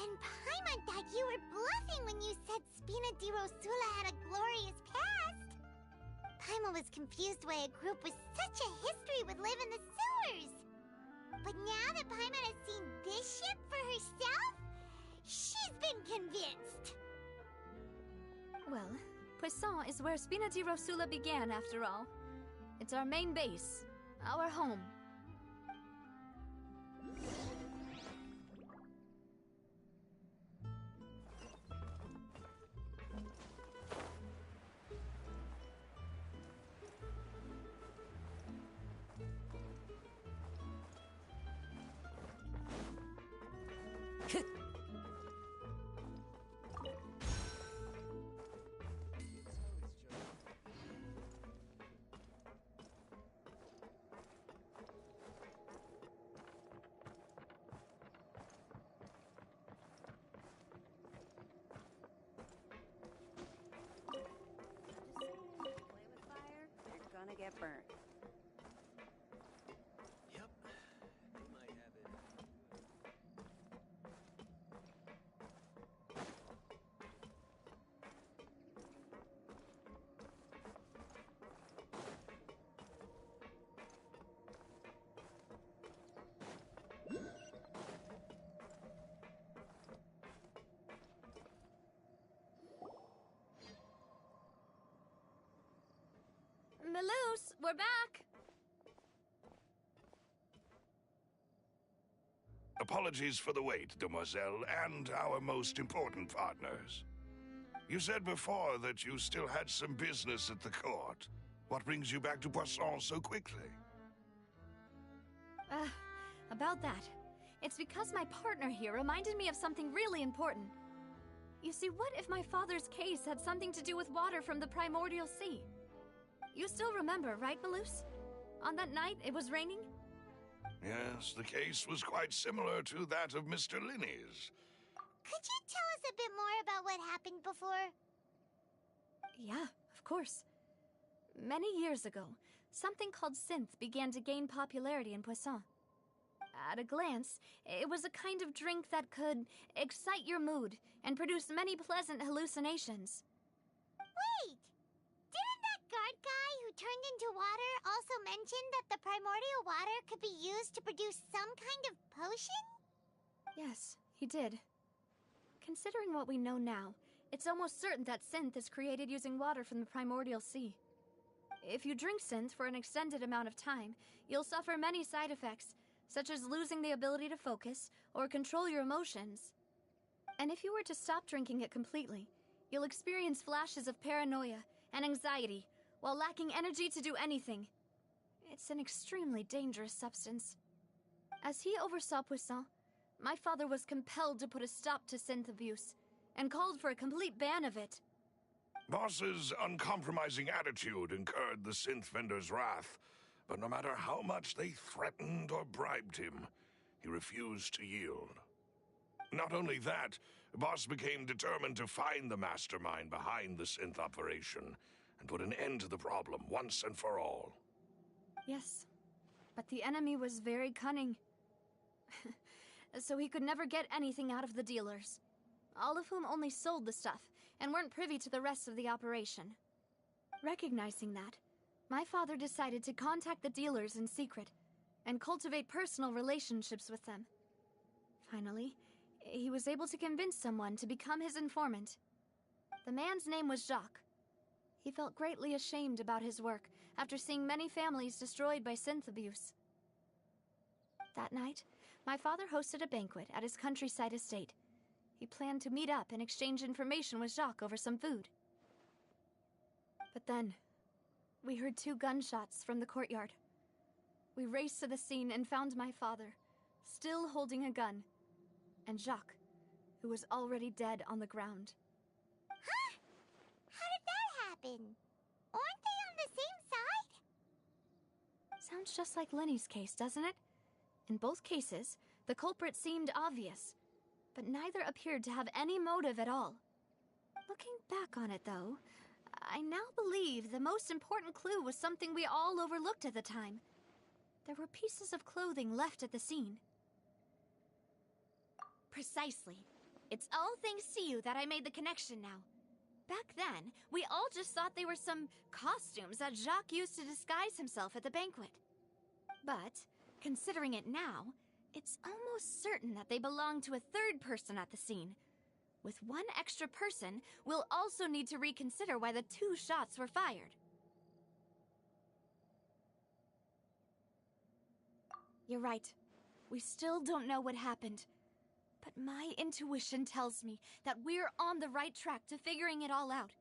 And Paimon thought you were bluffing when you said Spina di Rosula had a glorious past. Paimon was confused why a group with such a history would live in the sewers. But now that Paimon has seen this ship for herself, she's been convinced. Well, Poisson is where Spina di Rosula began, after all. It's our main base, our home. Get burnt. Yep. They might have it. Melus, we're back! Apologies for the wait, demoiselle, and our most important partners. You said before that you still had some business at the court. What brings you back to Poisson so quickly? About that. It's because my partner here reminded me of something really important. You see, what if my father's case had something to do with water from the primordial sea? You still remember, right, Melus? On that night, it was raining? Yes, the case was quite similar to that of Mr. Linney's. Could you tell us a bit more about what happened before? Yeah, of course. Many years ago, something called synth began to gain popularity in Poisson. At a glance, it was a kind of drink that could excite your mood and produce many pleasant hallucinations. Wait! Didn't that guard guy who turned into water also mention that the primordial water could be used to produce some kind of potion? Yes, he did. Considering what we know now, it's almost certain that synth is created using water from the primordial sea. If you drink synth for an extended amount of time, you'll suffer many side effects, such as losing the ability to focus or control your emotions. And if you were to stop drinking it completely, you'll experience flashes of paranoia and anxiety while lacking energy to do anything. It's an extremely dangerous substance. As he oversaw Poisson, my father was compelled to put a stop to synth abuse and called for a complete ban of it. Boss's uncompromising attitude incurred the synth vendor's wrath, but no matter how much they threatened or bribed him, he refused to yield. Not only that, Boss became determined to find the mastermind behind the synth operation and put an end to the problem once and for all. Yes, but the enemy was very cunning. So he could never get anything out of the dealers, all of whom only sold the stuff and weren't privy to the rest of the operation. Recognizing that, my father decided to contact the dealers in secret and cultivate personal relationships with them. Finally, he was able to convince someone to become his informant. The man's name was Jacques. He felt greatly ashamed about his work after seeing many families destroyed by synth abuse. That night, my father hosted a banquet at his countryside estate. He planned to meet up and exchange information with Jacques over some food. But then, we heard 2 gunshots from the courtyard. We raced to the scene and found my father, still holding a gun, and Jacques, who was already dead on the ground. Huh? How did that happen? Aren't they on the same side? Sounds just like Lenny's case, doesn't it? In both cases, the culprit seemed obvious, but neither appeared to have any motive at all. Looking back on it, though, I now believe the most important clue was something we all overlooked at the time. There were pieces of clothing left at the scene. Precisely. It's all thanks to you that I made the connection now. Back then, we all just thought they were some costumes that Jacques used to disguise himself at the banquet. But, considering it now, it's almost certain that they belong to a third person at the scene. With one extra person, we'll also need to reconsider why the 2 shots were fired. You're right. We still don't know what happened. But my intuition tells me that we're on the right track to figuring it all out.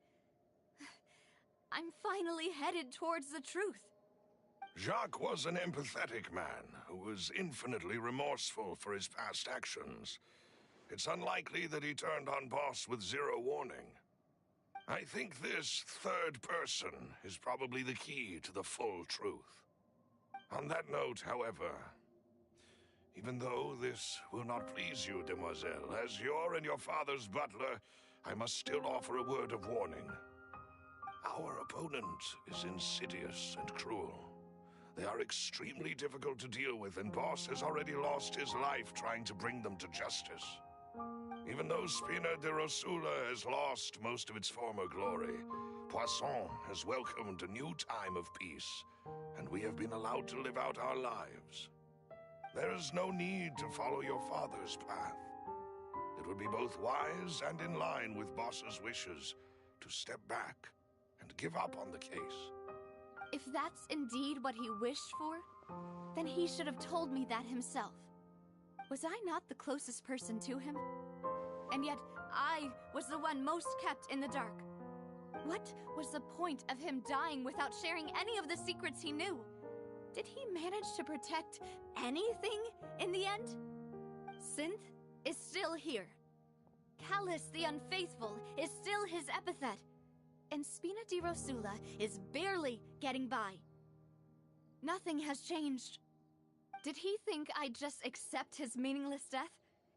I'm finally headed towards the truth. Jacques was an empathetic man who was infinitely remorseful for his past actions. It's unlikely that he turned on Boss with 0 warning. I think this third person is probably the key to the full truth. On that note, however, even though this will not please you, demoiselle, as your and your father's butler, I must still offer a word of warning. Our opponent is insidious and cruel. They are extremely difficult to deal with, and Boss has already lost his life trying to bring them to justice. Even though Spina de Rosula has lost most of its former glory, Poisson has welcomed a new time of peace, and we have been allowed to live out our lives. There is no need to follow your father's path. It would be both wise and in line with Boss's wishes to step back and give up on the case. If that's indeed what he wished for, then he should have told me that himself. Was I not the closest person to him? And yet, I was the one most kept in the dark. What was the point of him dying without sharing any of the secrets he knew? Did he manage to protect anything in the end? Synth is still here. Callus the Unfaithful is still his epithet. And Spina di Rosula is barely getting by. Nothing has changed. Did he think I'd just accept his meaningless death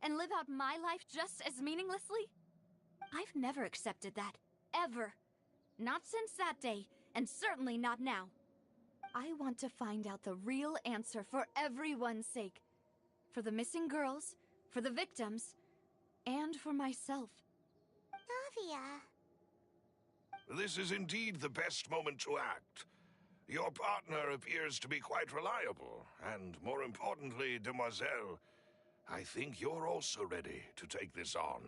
and live out my life just as meaninglessly? I've never accepted that, ever. Not since that day, and certainly not now. I want to find out the real answer for everyone's sake. For the missing girls, for the victims, and for myself. Navia. This is indeed the best moment to act. Your partner appears to be quite reliable, and more importantly, demoiselle, I think you're also ready to take this on.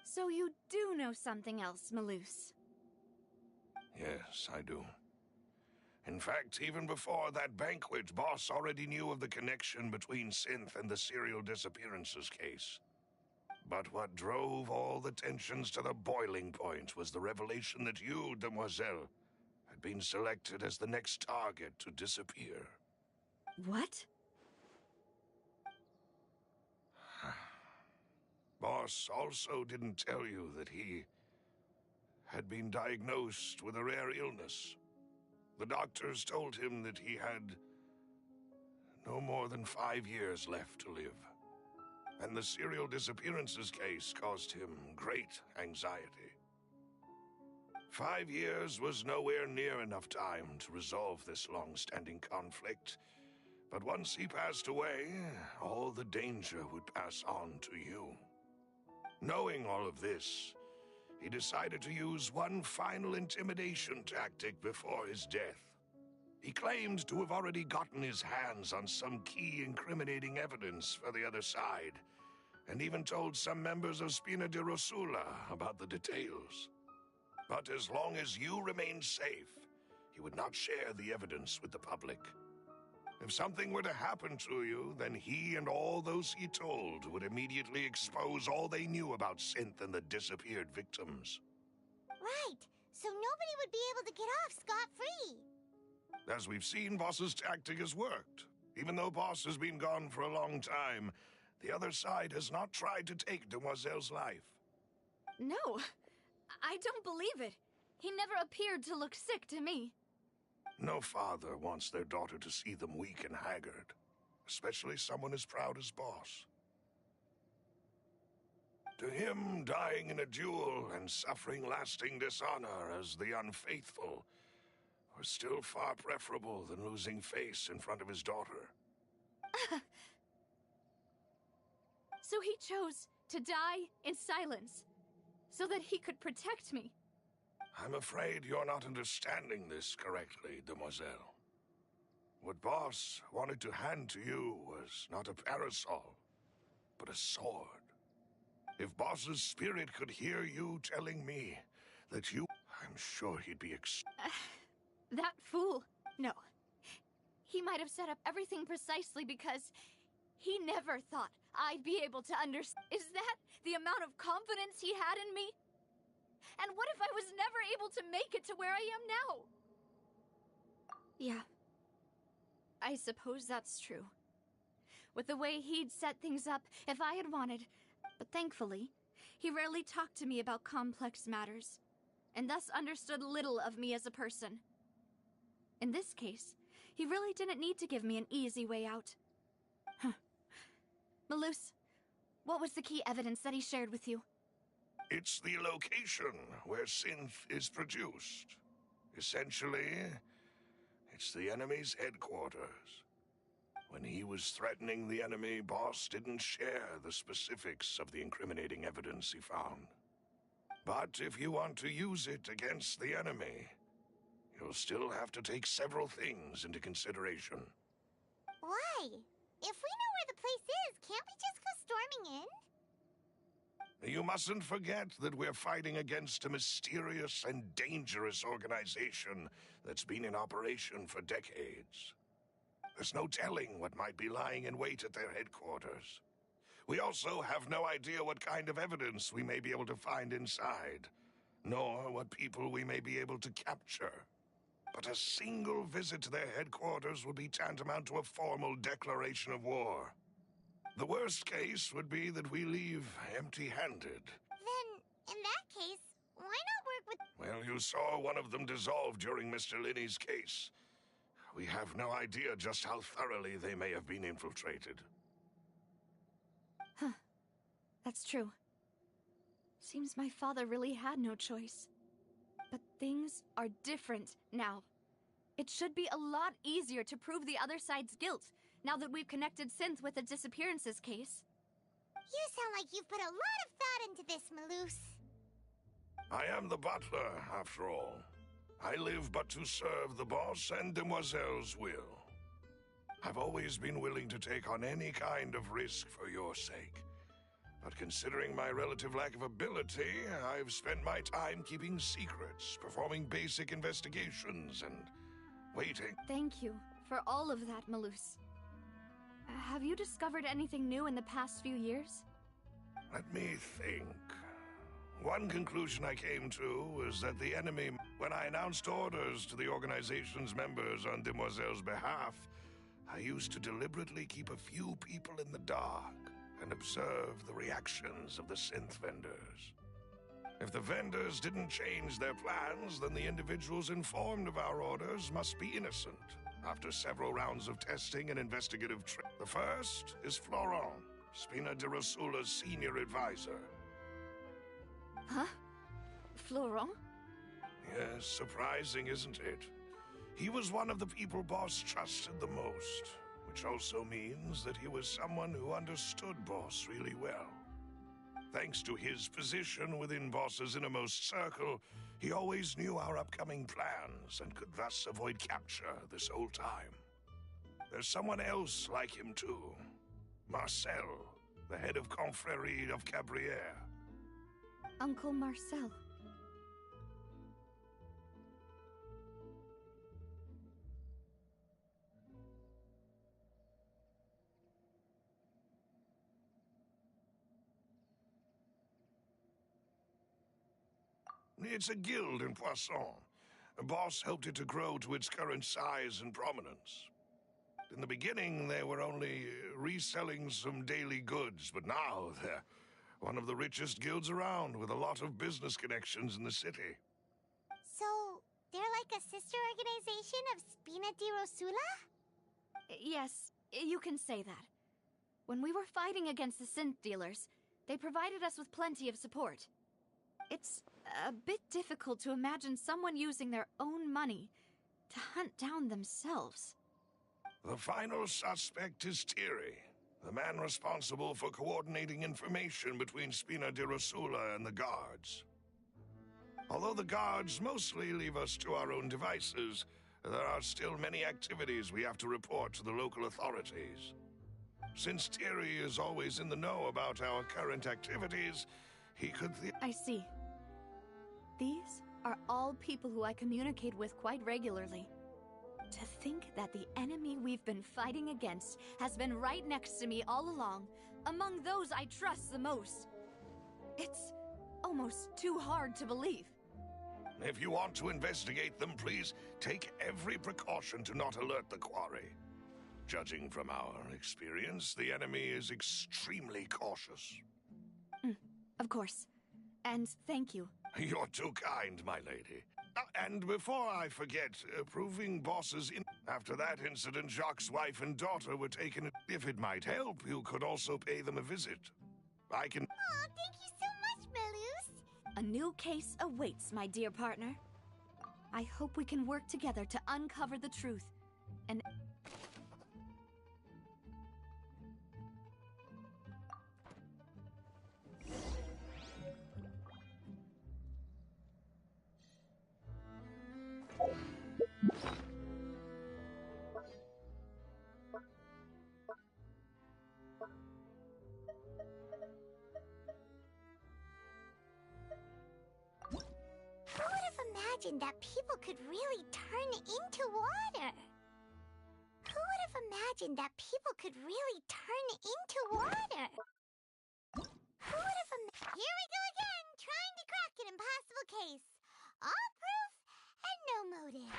So you do know something else, Maloose? Yes, I do. In fact, even before that banquet, Boss already knew of the connection between Synth and the serial disappearances case. But what drove all the tensions to the boiling point was the revelation that you, demoiselle, had been selected as the next target to disappear. What? Boss also didn't tell you that he had been diagnosed with a rare illness. The doctors told him that he had no more than 5 years left to live. And the serial disappearances case caused him great anxiety. 5 years was nowhere near enough time to resolve this long-standing conflict. But once he passed away, all the danger would pass on to you. Knowing all of this, he decided to use one final intimidation tactic before his death. He claimed to have already gotten his hands on some key incriminating evidence for the other side, and even told some members of Spina di Rosula about the details. But as long as you remained safe, he would not share the evidence with the public. If something were to happen to you, then he and all those he told would immediately expose all they knew about Synth and the disappeared victims. Right, so nobody would be able to get off scot-free. As we've seen, Boss's tactic has worked. Even though Boss has been gone for a long time, the other side has not tried to take Demoiselle's life. No, I don't believe it. He never appeared to look sick to me. No father wants their daughter to see them weak and haggard, especially someone as proud as Boss. To him, dying in a duel and suffering lasting dishonor as the unfaithful was still far preferable than losing face in front of his daughter. So he chose to die in silence, so that he could protect me. I'm afraid you're not understanding this correctly, Demoiselle. What Boss wanted to hand to you was not a parasol, but a sword. If Boss's spirit could hear you telling me that you... I'm sure he'd be That fool. No. He might have set up everything precisely because he never thought I'd be able to understand. Is that the amount of confidence he had in me? And what if I was never able to make it to where I am now? Yeah. I suppose that's true. With the way he'd set things up, if I had wanted... But thankfully, he rarely talked to me about complex matters, and thus understood little of me as a person. In this case, he really didn't need to give me an easy way out. Huh. Malus, what was the key evidence that he shared with you? It's the location where Synth is produced. Essentially, it's the enemy's headquarters. When he was threatening the enemy, Boss didn't share the specifics of the incriminating evidence he found. But if you want to use it against the enemy, you'll still have to take several things into consideration. Why? If we know where the place is, can't we just go storming in? You mustn't forget that we're fighting against a mysterious and dangerous organization that's been in operation for decades. There's no telling what might be lying in wait at their headquarters. We also have no idea what kind of evidence we may be able to find inside, nor what people we may be able to capture. But a single visit to their headquarters would be tantamount to a formal declaration of war. The worst case would be that we leave empty-handed. Then, in that case, why not work with... Well, you saw one of them dissolve during Mr. Linney's case. We have no idea just how thoroughly they may have been infiltrated. Huh. That's true. Seems my father really had no choice. But things are different now. It should be a lot easier to prove the other side's guilt, now that we've connected Synth with the disappearances case. You sound like you've put a lot of thought into this, Malus. I am the butler, after all. I live but to serve the boss and Demoiselle's will. I've always been willing to take on any kind of risk for your sake. But considering my relative lack of ability, I've spent my time keeping secrets, performing basic investigations, and waiting. Thank you for all of that, Malus. Have you discovered anything new in the past few years? Let me think. One conclusion I came to was that the enemy, when I announced orders to the organization's members on Demoiselle's behalf, I used to deliberately keep a few people in the dark and observe the reactions of the synth vendors. If the vendors didn't change their plans, then the individuals informed of our orders must be innocent. After several rounds of testing and investigative the first is Florent, Spina de Rosula's senior advisor. Huh? Florent? Yes, surprising, isn't it? He was one of the people Boss trusted the most, which also means that he was someone who understood Boss really well. Thanks to his position within Boss's innermost circle, he always knew our upcoming plans and could thus avoid capture this whole time. There's someone else like him too. Marcel, the head of Confrérie of Cabrières. Uncle Marcel. It's a guild in Poisson. A boss helped it to grow to its current size and prominence. In the beginning, they were only reselling some daily goods, but now they're one of the richest guilds around, with a lot of business connections in the city. So, they're like a sister organization of Spina di Rosula? Yes, you can say that. When we were fighting against the synth dealers, they provided us with plenty of support. It's a bit difficult to imagine someone using their own money to hunt down themselves. The final suspect is Thierry, the man responsible for coordinating information between Spina di Rosula and the guards. Although the guards mostly leave us to our own devices, there are still many activities we have to report to the local authorities. Since Thierry is always in the know about our current activities, he could... I see. These are all people who I communicate with quite regularly. To think that the enemy we've been fighting against has been right next to me all along, among those I trust the most. It's almost too hard to believe. If you want to investigate them, please take every precaution to not alert the quarry. Judging from our experience, the enemy is extremely cautious. Of course. And thank you. You're too kind, my lady. And before I forget, proving bosses in... After that incident, Jacques' wife and daughter were taken... If it might help, you could also pay them a visit. I can... Aw, thank you so much, Melus. A new case awaits, my dear partner. I hope we can work together to uncover the truth. And... That people could really turn into water. Who would have imagined that people could really turn into water? Who would have imagined... Here we go again, trying to crack an impossible case. All proof and no motive.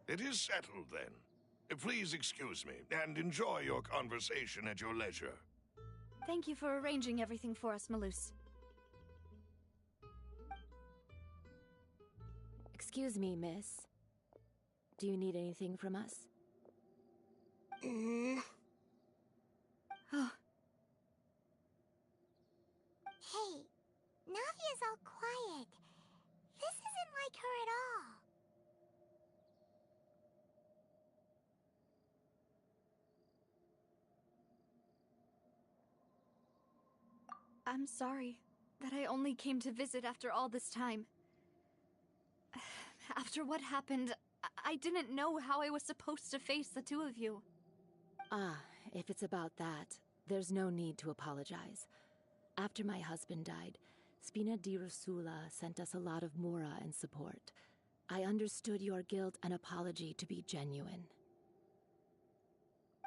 It is settled, then. Please excuse me, and enjoy your conversation at your leisure. Thank you for arranging everything for us, Melus. Excuse me, miss. Do you need anything from us? Oh. Hey, Navia's all quiet. This isn't like her at all. I'm sorry that I only came to visit after all this time. After what happened, I didn't know how I was supposed to face the two of you. Ah, if it's about that, there's no need to apologize. After my husband died, Spina di Rosula sent us a lot of mora and support. I understood your guilt and apology to be genuine.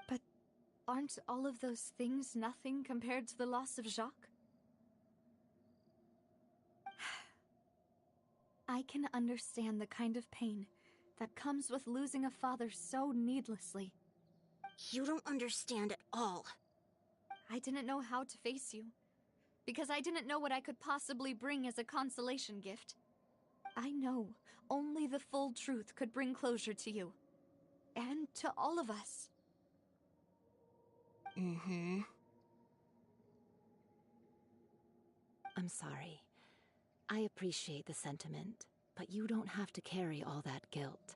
But aren't all of those things nothing compared to the loss of Jacques? I can understand the kind of pain that comes with losing a father so needlessly. You don't understand at all. I didn't know how to face you, because I didn't know what I could possibly bring as a consolation gift. I know only the full truth could bring closure to you, and to all of us. I'm sorry. I appreciate the sentiment, but you don't have to carry all that guilt.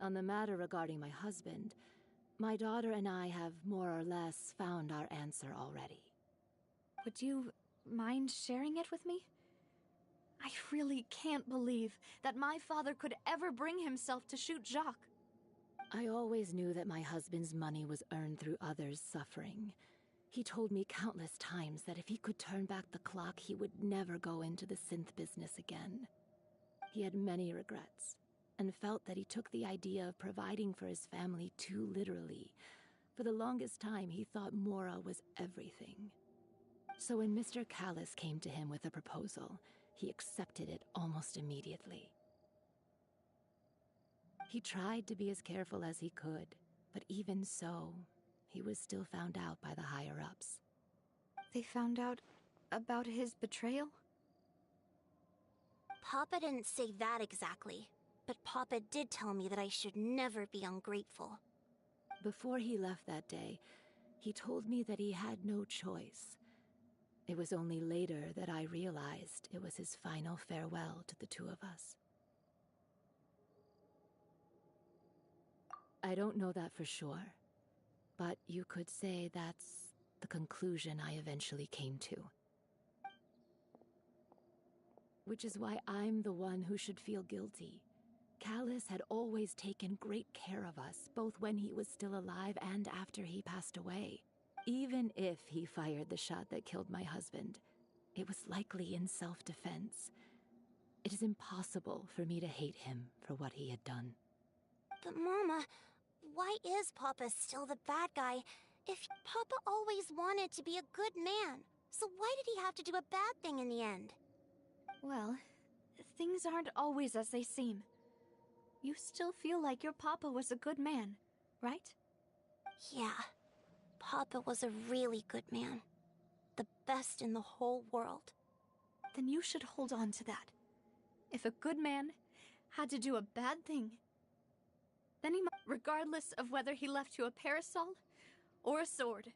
On the matter regarding my husband, my daughter and I have more or less found our answer already. Would you mind sharing it with me? I really can't believe that my father could ever bring himself to shoot Jacques. I always knew that my husband's money was earned through others' suffering. He told me countless times that if he could turn back the clock, he would never go into the synth business again. He had many regrets, and felt that he took the idea of providing for his family too literally. For the longest time, he thought Mora was everything. So when Mr. Callis came to him with a proposal, he accepted it almost immediately. He tried to be as careful as he could, but even so, he was still found out by the higher-ups. They found out about his betrayal? Papa didn't say that exactly, but Papa did tell me that I should never be ungrateful. Before he left that day, he told me that he had no choice. It was only later that I realized it was his final farewell to the two of us. I don't know that for sure, but you could say that's the conclusion I eventually came to. Which is why I'm the one who should feel guilty. Callis had always taken great care of us, both when he was still alive and after he passed away. Even if he fired the shot that killed my husband, it was likely in self-defense. It is impossible for me to hate him for what he had done. But Mama, why is Papa still the bad guy if Papa always wanted to be a good man? So why did he have to do a bad thing in the end? Well, things aren't always as they seem. You still feel like your papa was a good man, right? Yeah. Papa was a really good man. The best in the whole world. Then you should hold on to that. If a good man had to do a bad thing, then he must, regardless of whether he left you a parasol or a sword,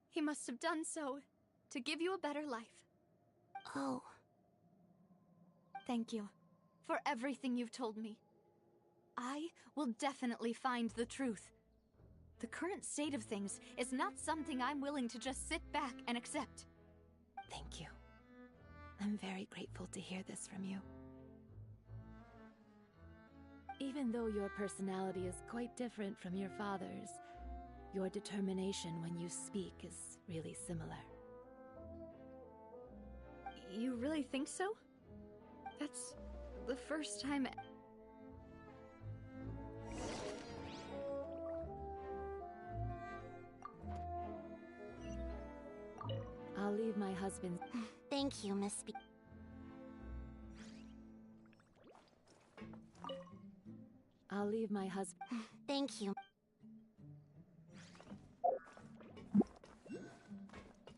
he must have done so to give you a better life. Oh. Thank you for everything you've told me. I will definitely find the truth. The current state of things is not something I'm willing to just sit back and accept. Thank you. I'm very grateful to hear this from you. Even though your personality is quite different from your father's, your determination when you speak is really similar. You really think so? That's the first time... I'll leave my husband... Thank you, Miss B. I'll leave my husband... Thank you.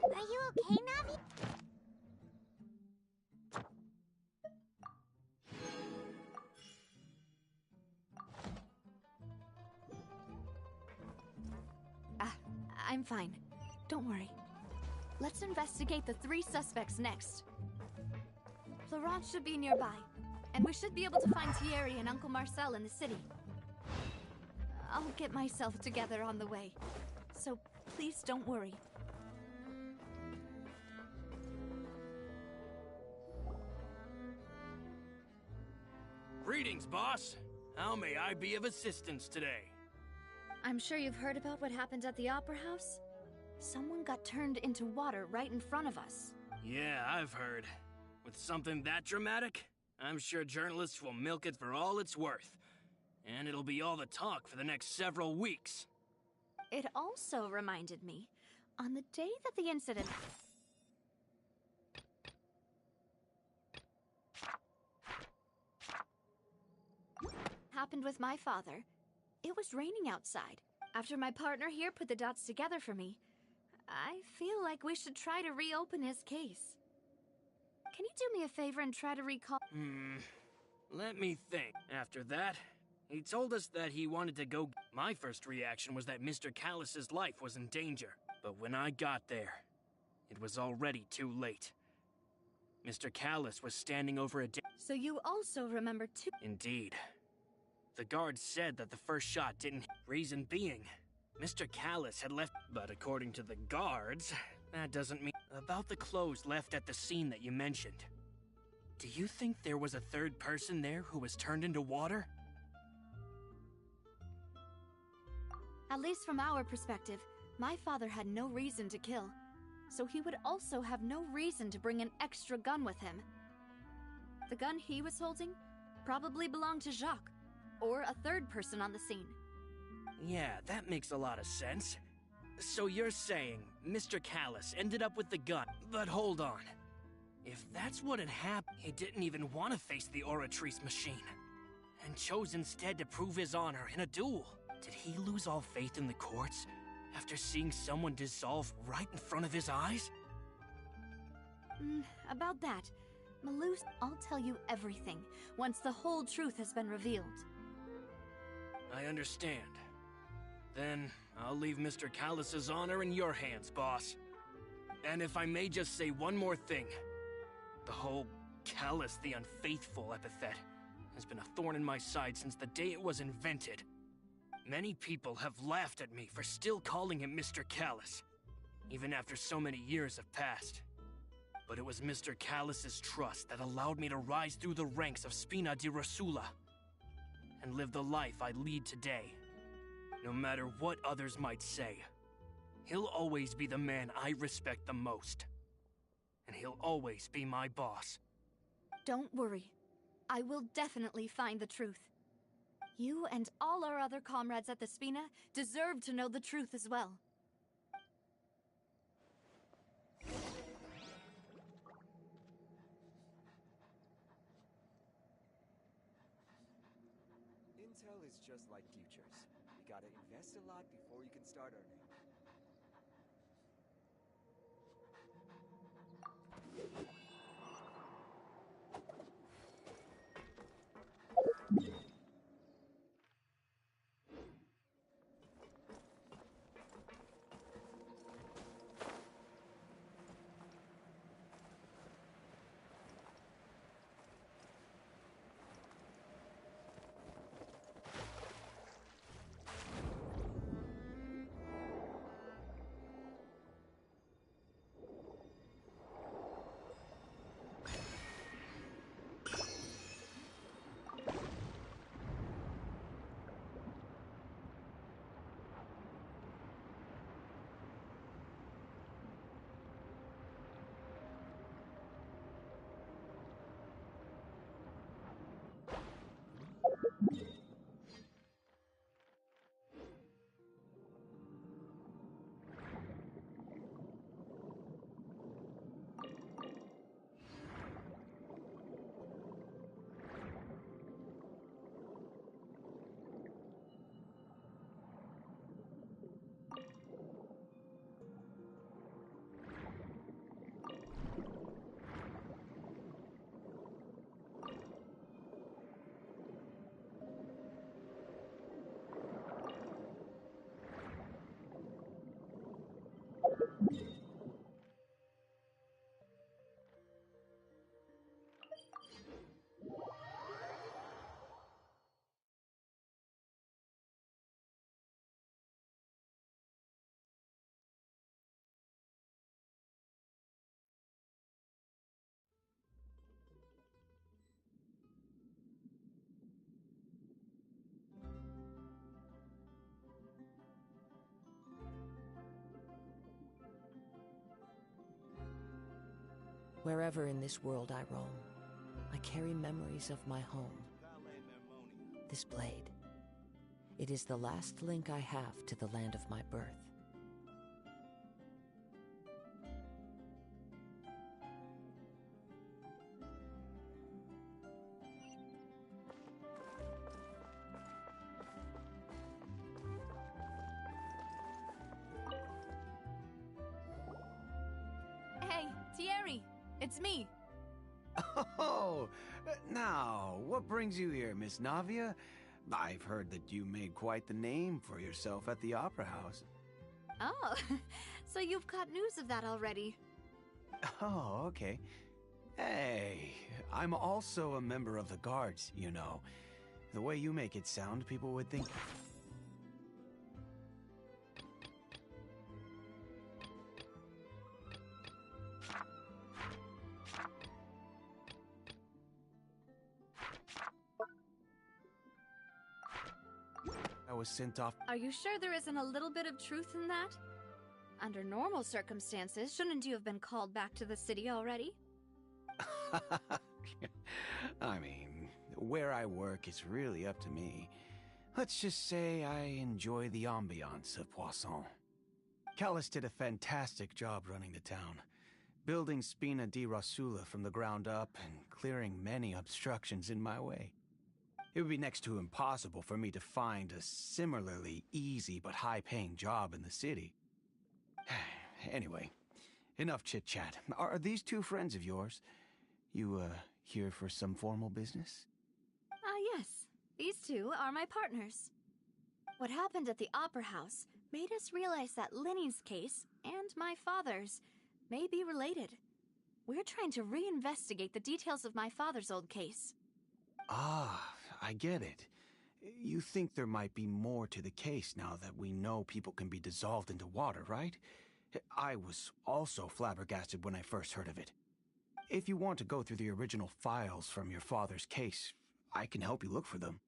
Are you okay, Navi? I'm fine. Don't worry. Let's investigate the 3 suspects next. Florent should be nearby, and we should be able to find Thierry and Uncle Marcel in the city. I'll get myself together on the way, so please don't worry. Greetings, boss. How may I be of assistance today? I'm sure you've heard about what happened at the Opera House. Someone got turned into water right in front of us. Yeah, I've heard. With something that dramatic, I'm sure journalists will milk it for all it's worth. And it'll be all the talk for the next several weeks. It also reminded me, on the day that the incident... happened with my father, it was raining outside. After my partner here put the dots together for me, I feel like we should try to reopen his case. Can you do me a favor and try to recall... Let me think. After that, he told us that he wanted to go... My first reaction was that Mr. Callis's life was in danger. But when I got there, it was already too late. Mr. Callis was standing over a... So you also remember too... Indeed. The guards said that the first shot didn't. Reason being, Mr. Callus had left. But according to the guards, that doesn't mean. About the clothes left at the scene that you mentioned. Do you think there was a third person there who was turned into water? At least from our perspective, my father had no reason to kill, so he would also have no reason to bring an extra gun with him. The gun he was holding probably belonged to Jacques, or a third person on the scene. Yeah, that makes a lot of sense. So you're saying Mr. Callus ended up with the gun, but hold on. If that's what had happened, he didn't even want to face the Oratrice machine, and chose instead to prove his honor in a duel. Did he lose all faith in the courts after seeing someone dissolve right in front of his eyes? About that, Malus, I'll tell you everything once the whole truth has been revealed. I understand. Then I'll leave Mr. Callus's honor in your hands, boss. And if I may just say one more thing, the whole Callus the Unfaithful epithet has been a thorn in my side since the day it was invented. Many people have laughed at me for still calling him Mr. Callus, even after so many years have passed. But it was Mr. Callus's trust that allowed me to rise through the ranks of Spina di Rosula and live the life I lead today. No matter what others might say, he'll always be the man I respect the most. And he'll always be my boss. Don't worry. I will definitely find the truth. You and all our other comrades at the Spina deserve to know the truth as well. Intel is just like futures. You gotta invest a lot before you can start earning. Wherever in this world I roam, I carry memories of my home. This blade. It is the last link I have to the land of my birth. Hey, Thierry! It's me! Oh, now, what brings you here, Miss Navia? I've heard that you made quite the name for yourself at the Opera House. Oh, so you've caught news of that already. Oh, okay. Hey, I'm also a member of the Guards, you know. The way you make it sound, people would think... I was sent off. Are you sure there isn't a little bit of truth in that? Under normal circumstances, shouldn't you have been called back to the city already? I mean, where I work is really up to me. Let's just say I enjoy the ambiance of Poisson. Callus did a fantastic job running the town, building Spina di Rosula from the ground up and clearing many obstructions in my way. It would be next to impossible for me to find a similarly easy but high-paying job in the city. Anyway, enough chit-chat. Are these two friends of yours? You, here for some formal business? Yes. These two are my partners. What happened at the Opera House made us realize that Linny's case and my father's may be related. We're trying to reinvestigate the details of my father's old case. Ah, I get it. You think there might be more to the case now that we know people can be dissolved into water, right? I was also flabbergasted when I first heard of it. If you want to go through the original files from your father's case, I can help you look for them.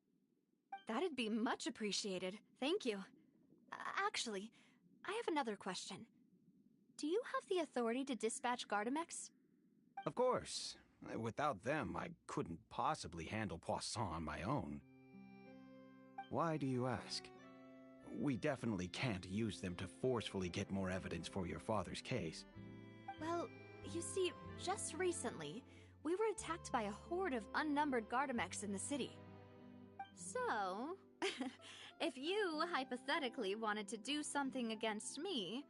That'd be much appreciated. Thank you. Actually, I have another question. Do you have the authority to dispatch Gardamex? Of course. Without them, I couldn't possibly handle Poisson on my own. Why do you ask? We definitely can't use them to forcefully get more evidence for your father's case. Well, you see, just recently, we were attacked by a horde of unnumbered Gardamex in the city. So, if you hypothetically wanted to do something against me,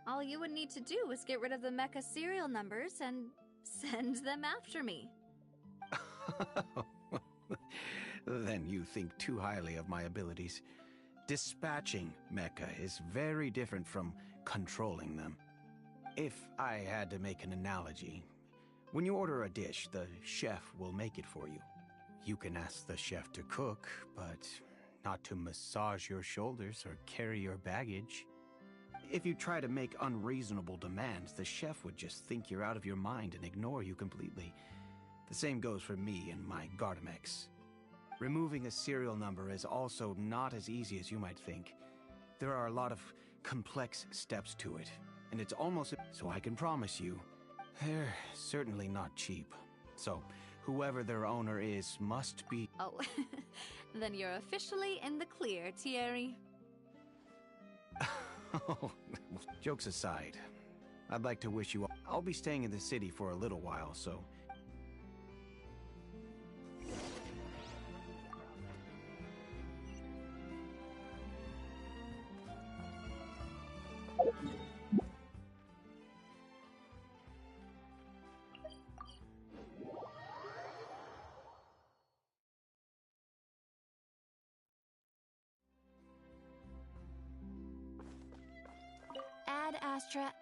all you would need to do is get rid of the mecha serial numbers and send them after me. Then you think too highly of my abilities. Dispatching mecha is very different from controlling them. If I had to make an analogy, when you order a dish, the chef will make it for you. You can ask the chef to cook, but not to massage your shoulders or carry your baggage. If you try to make unreasonable demands, the chef would just think you're out of your mind and ignore you completely. The same goes for me and my Gardamex. Removing a serial number is also not as easy as you might think. There are a lot of complex steps to it, and it's almost... So I can promise you, they're certainly not cheap. So, whoever their owner is must be... Oh, then you're officially in the clear, Thierry. Jokes aside, I'd like to wish you all... I'll be staying in the city for a little while, so... Ad Astra.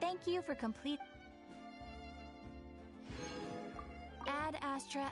Thank you for complete. Ad Astra.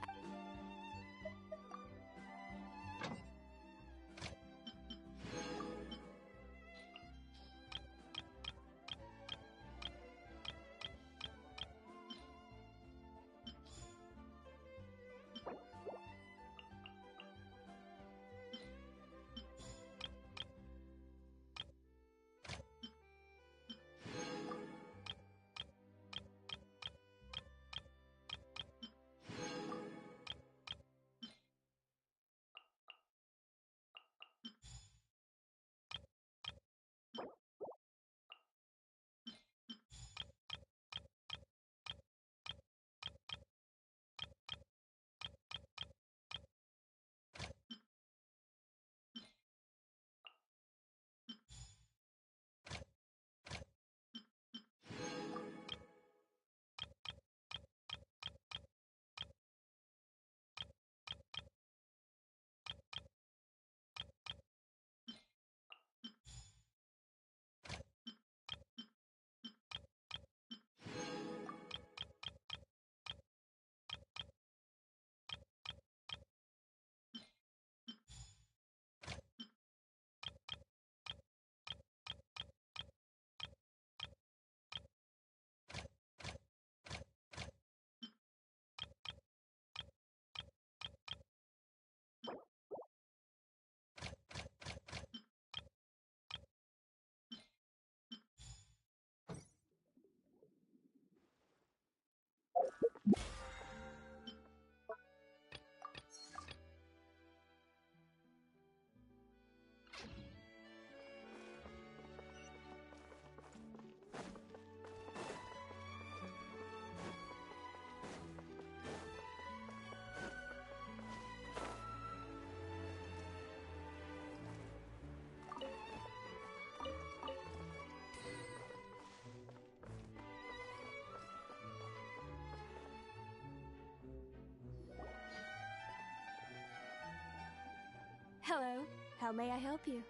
Hello. How may I help you?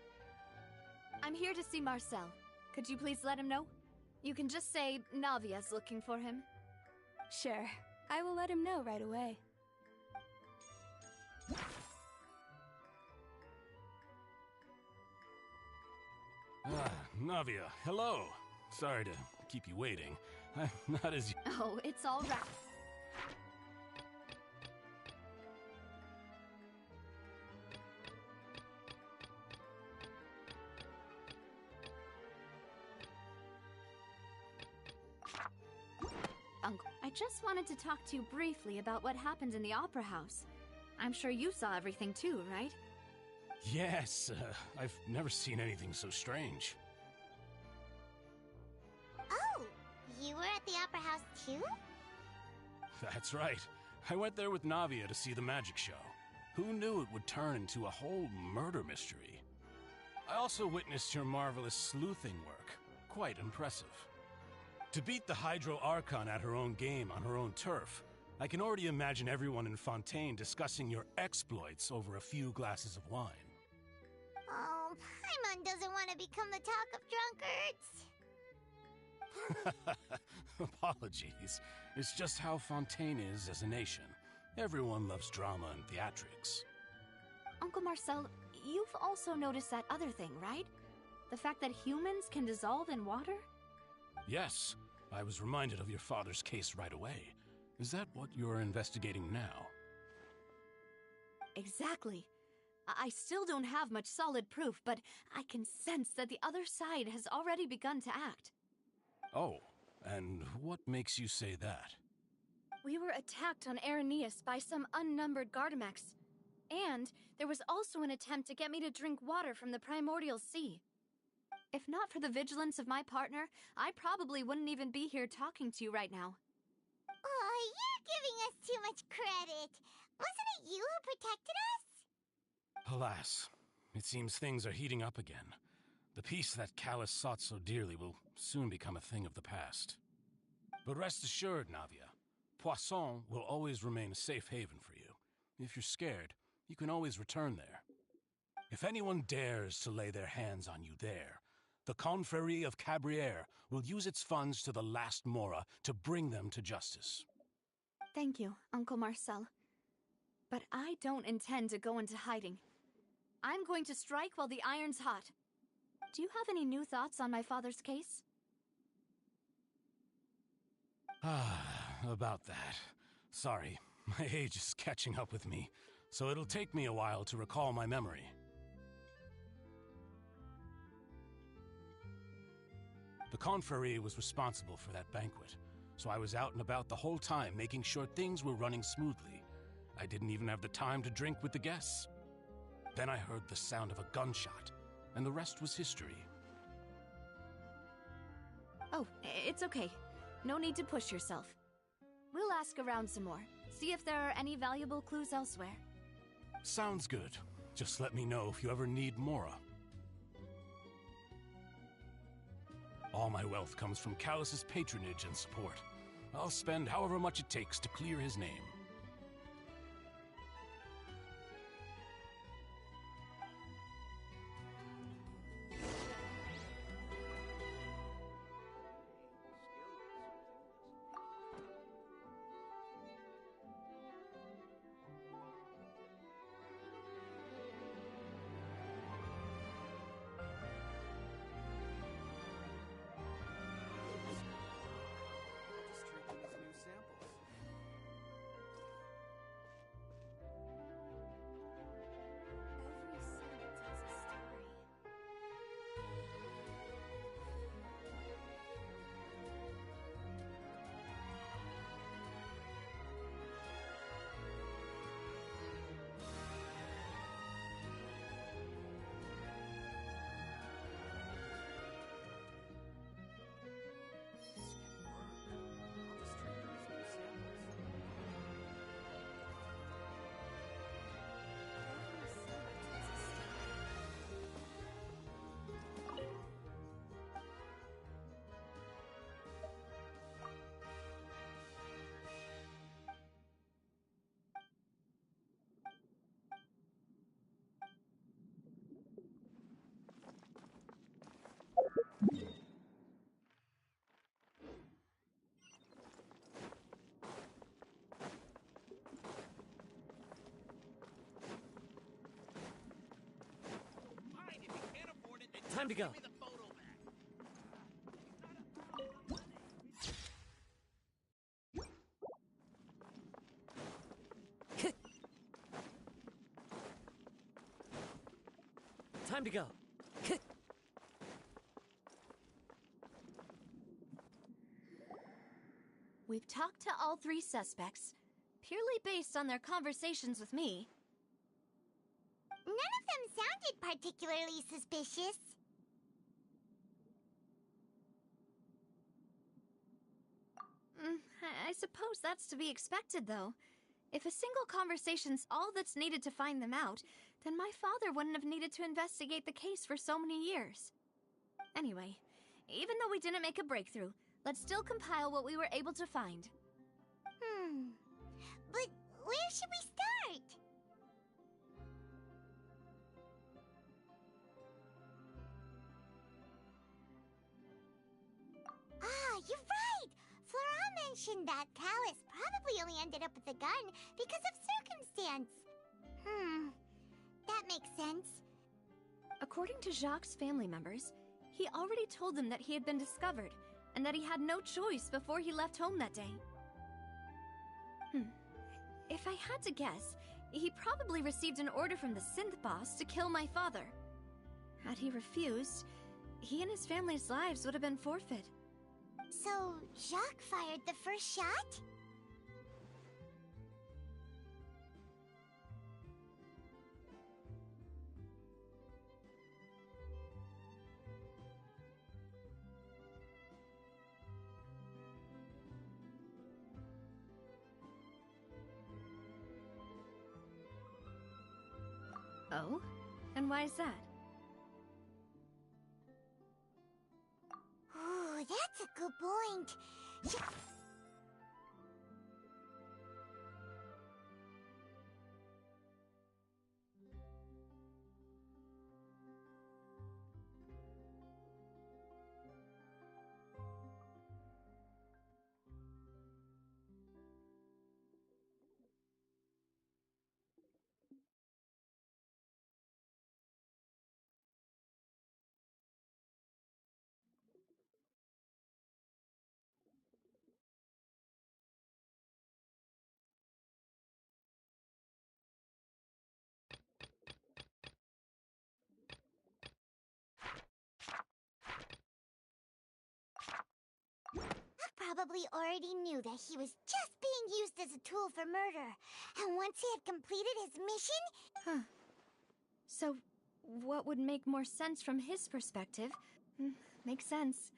I'm here to see Marcel. Could you please let him know? You can just say Navia's looking for him. Sure. I will let him know right away. Navia, hello. Sorry to keep you waiting. I'm not as... Oh, it's all right. Uncle, I just wanted to talk to you briefly about what happened in the Opera House. I'm sure you saw everything too, right? Yes, I've never seen anything so strange. Oh, you were at the Opera House too? That's right. I went there with Navia to see the magic show. Who knew it would turn into a whole murder mystery? I also witnessed your marvelous sleuthing work. Quite impressive. To beat the Hydro Archon at her own game on her own turf, I can already imagine everyone in Fontaine discussing your exploits over a few glasses of wine. Oh, Paimon doesn't want to become the talk of drunkards. Apologies. It's just how Fontaine is as a nation. Everyone loves drama and theatrics. Uncle Marcel, you've also noticed that other thing, right? The fact that humans can dissolve in water? Yes, I was reminded of your father's case right away. Is that what you're investigating now? Exactly. I still don't have much solid proof, but I can sense that the other side has already begun to act. Oh, and what makes you say that? We were attacked on Araneus by some unnumbered Gardamex. And there was also an attempt to get me to drink water from the primordial sea. If not for the vigilance of my partner, I probably wouldn't even be here talking to you right now. Oh, you're giving us too much credit. Wasn't it you who protected us? Alas, it seems things are heating up again. The peace that Callus sought so dearly will soon become a thing of the past. But rest assured, Navia, Poisson will always remain a safe haven for you. If you're scared, you can always return there. If anyone dares to lay their hands on you there, the Confrérie of Cabrières will use its funds to the last Mora to bring them to justice. Thank you, Uncle Marcel. But I don't intend to go into hiding. I'm going to strike while the iron's hot. Do you have any new thoughts on my father's case? About that. Sorry, my age is catching up with me, so it'll take me a while to recall my memory. The Confrérie was responsible for that banquet, so I was out and about the whole time making sure things were running smoothly. I didn't even have the time to drink with the guests. Then I heard the sound of a gunshot, and the rest was history. Oh, it's okay. No need to push yourself. We'll ask around some more, see if there are any valuable clues elsewhere. Sounds good. Just let me know if you ever need Mora. All my wealth comes from Callus's patronage and support. I'll spend however much it takes to clear his name. Time to go. Time to go. We've talked to all three suspects, purely based on their conversations with me. None of them sounded particularly suspicious. I suppose that's to be expected, though. If a single conversation's all that's needed to find them out, then my father wouldn't have needed to investigate the case for so many years. Anyway, even though we didn't make a breakthrough, let's still compile what we were able to find. But where should we start? Ah, you're right! Flora mentioned that Callus probably only ended up with a gun because of circumstance. That makes sense. According to Jacques' family members, he already told them that he had been discovered, and that he had no choice before he left home that day. If I had to guess, he probably received an order from the synth boss to kill my father. Had he refused, he and his family's lives would have been forfeit. So, Jacques fired the first shot? Oh? And why is that? Ooh, that's a good point. Probably already knew that he was just being used as a tool for murder. And once he had completed his mission... So, what would make more sense from his perspective? Makes sense.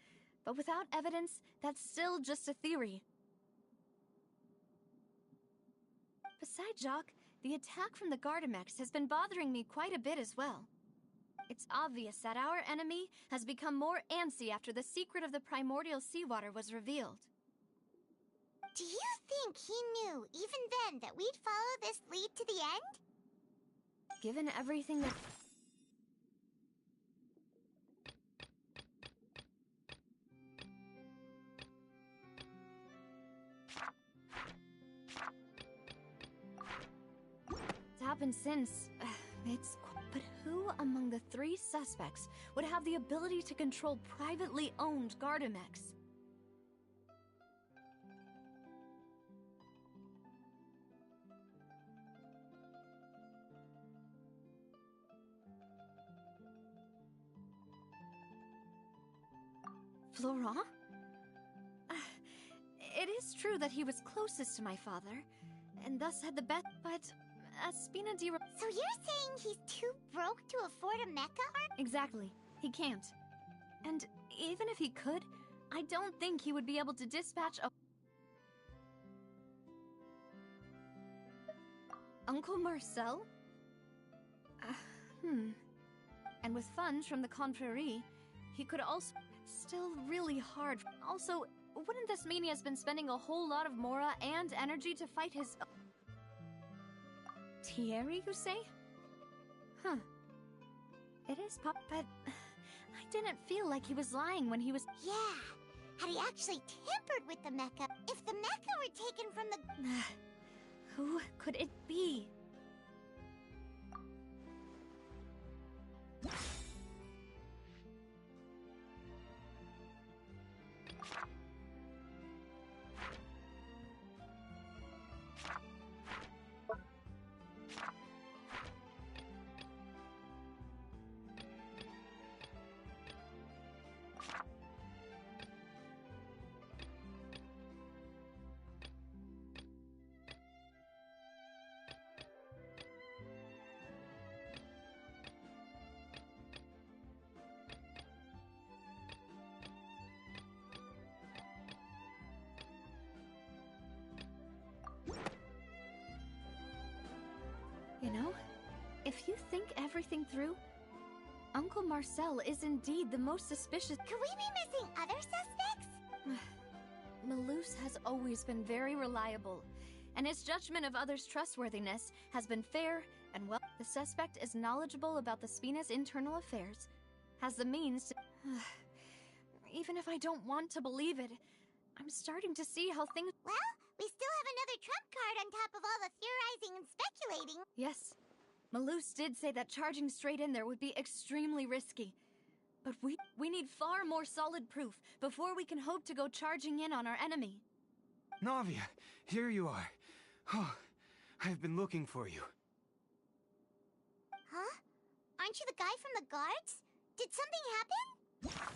But without evidence, that's still just a theory. Besides Jacques, the attack from the Gardamex has been bothering me quite a bit as well. It's obvious that our enemy has become more antsy after the secret of the primordial seawater was revealed. Do you think he knew, even then, that we'd follow this lead to the end? Given everything that... It's happened since... But who among the three suspects would have the ability to control privately owned Gardamex? Florent? It is true that he was closest to my father, and thus had the best, but... Spina di... So you're saying he's too broke to afford a mecha? Exactly. He can't. And even if he could, I don't think he would be able to dispatch a... Uncle Marcel? And with funds from the Confrérie, he could also... Still really hard. Also, wouldn't this mean he has been spending a whole lot of mora and energy to fight his... Thierry, you say? It is but I didn't feel like he was lying when he was... Yeah, had he actually tampered with the mecha? If the mecha were taken from the... Who could it be? If you think everything through, Uncle Marcel is indeed the most suspicious. Could we be missing other suspects? Malus has always been very reliable, and his judgment of others' trustworthiness has been fair and well. The suspect is knowledgeable about the Spina's internal affairs, has the means to... Even if I don't want to believe it, I'm starting to see how things... Well, we still have another trump card on top of all the theorizing and speculating. Yes, Malus did say that charging straight in there would be extremely risky. But we need far more solid proof before we can hope to go charging in on our enemy. Navia, here you are. Oh, I've been looking for you. Huh? Aren't you the guy from the guards? Did something happen?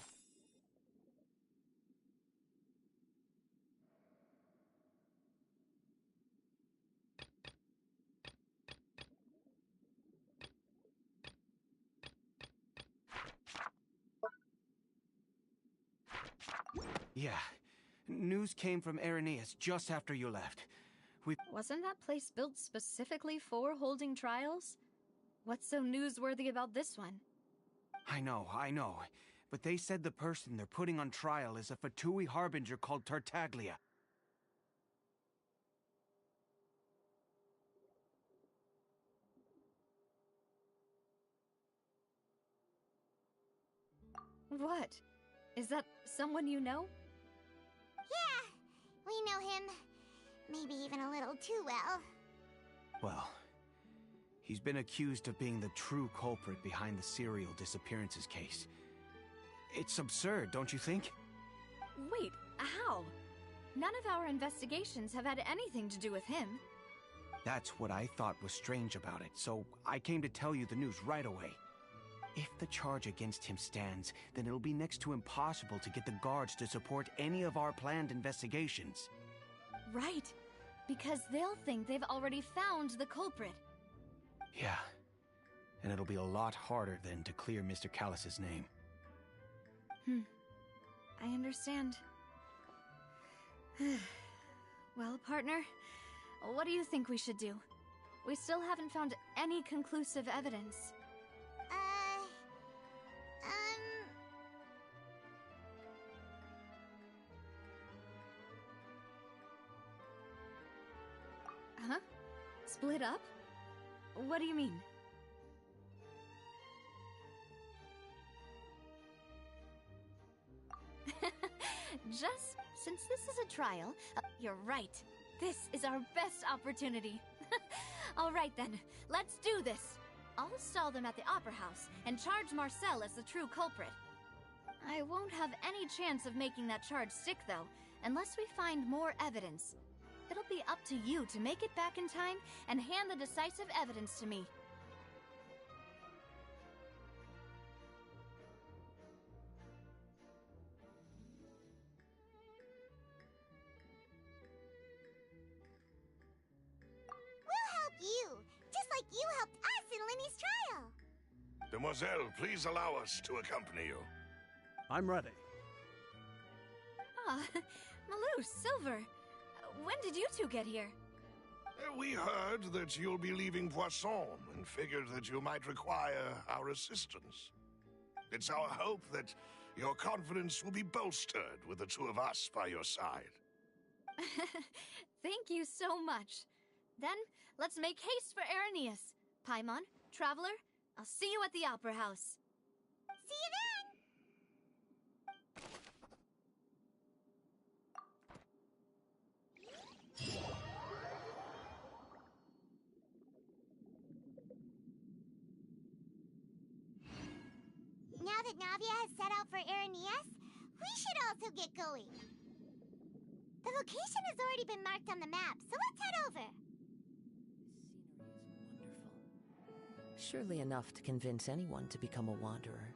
Yeah. News came from Irenaeus just after you left. Wasn't that place built specifically for holding trials? What's so newsworthy about this one? I know. But they said the person they're putting on trial is a Fatui harbinger called Tartaglia. What? Is that someone you know? Yeah, we know him. Maybe even a little too well. Well, he's been accused of being the true culprit behind the serial disappearances case. It's absurd, don't you think? Wait, how? None of our investigations have had anything to do with him. That's what I thought was strange about it, so I came to tell you the news right away. If the charge against him stands, then it'll be next to impossible to get the guards to support any of our planned investigations. Right, because they'll think they've already found the culprit. Yeah, and it'll be a lot harder then to clear Mr. Callus's name. I understand. Well, partner, what do you think we should do? We still haven't found any conclusive evidence. Huh? Split up? What do you mean? Just since this is a trial, you're right. This is our best opportunity. All right then, let's do this. I'll stall them at the Opera House and charge Marcel as the true culprit. I won't have any chance of making that charge stick though, unless we find more evidence. It'll be up to you to make it back in time and hand the decisive evidence to me. We'll help you, just like you helped us in Linny's trial. Demoiselle, please allow us to accompany you. I'm ready. Ah, Malus, Silver. When did you two get here? We heard that you'll be leaving Poisson and figured that you might require our assistance. It's our hope that your confidence will be bolstered with the two of us by your side. Thank you so much. Then, let's make haste for Irenaeus. Paimon, Traveler, I'll see you at the Opera House. See you then! Now that Navia has set out for Irenaeus, we should also get going. The location has already been marked on the map, so let's head over. Surely enough to convince anyone to become a wanderer.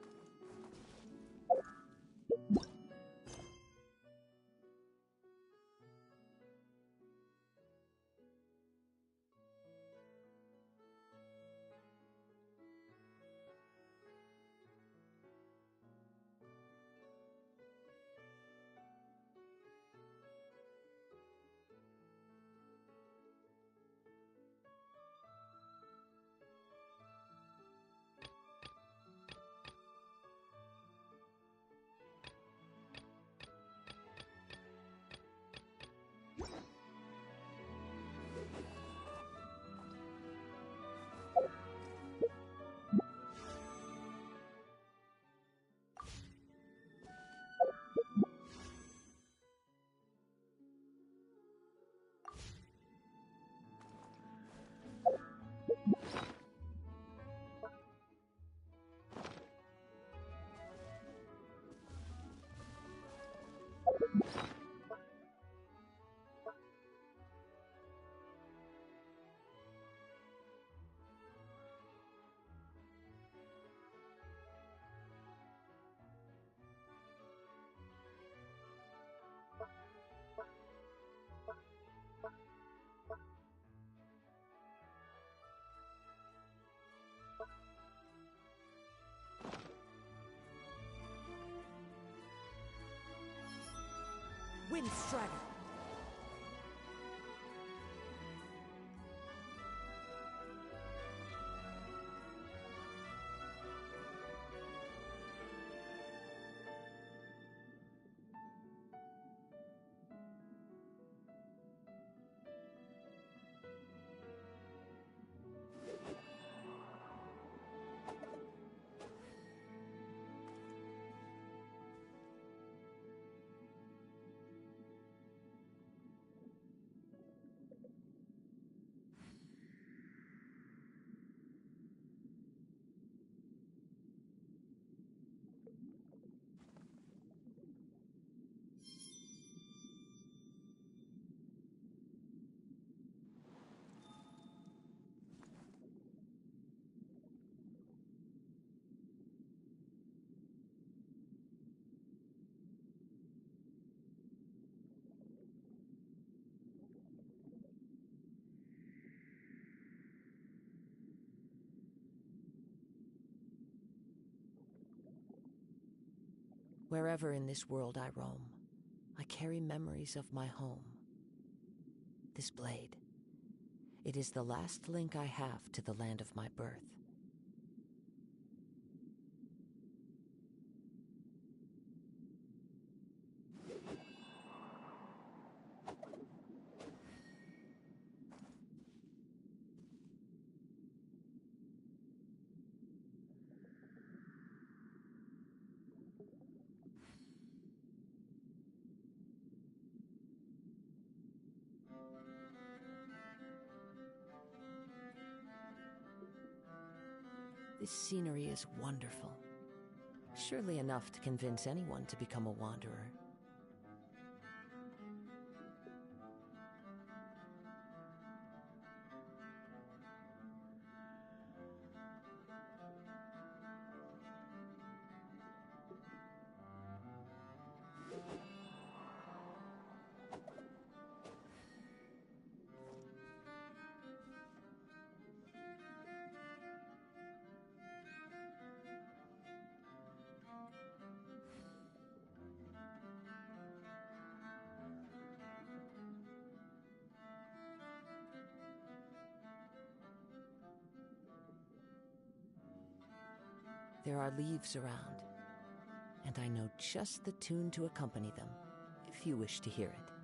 Wind Strider! Wherever in this world I roam, I carry memories of my home. This blade, it is the last link I have to the land of my birth. This scenery is wonderful. Surely enough to convince anyone to become a wanderer. There are leaves around, and I know just the tune to accompany them, if you wish to hear it.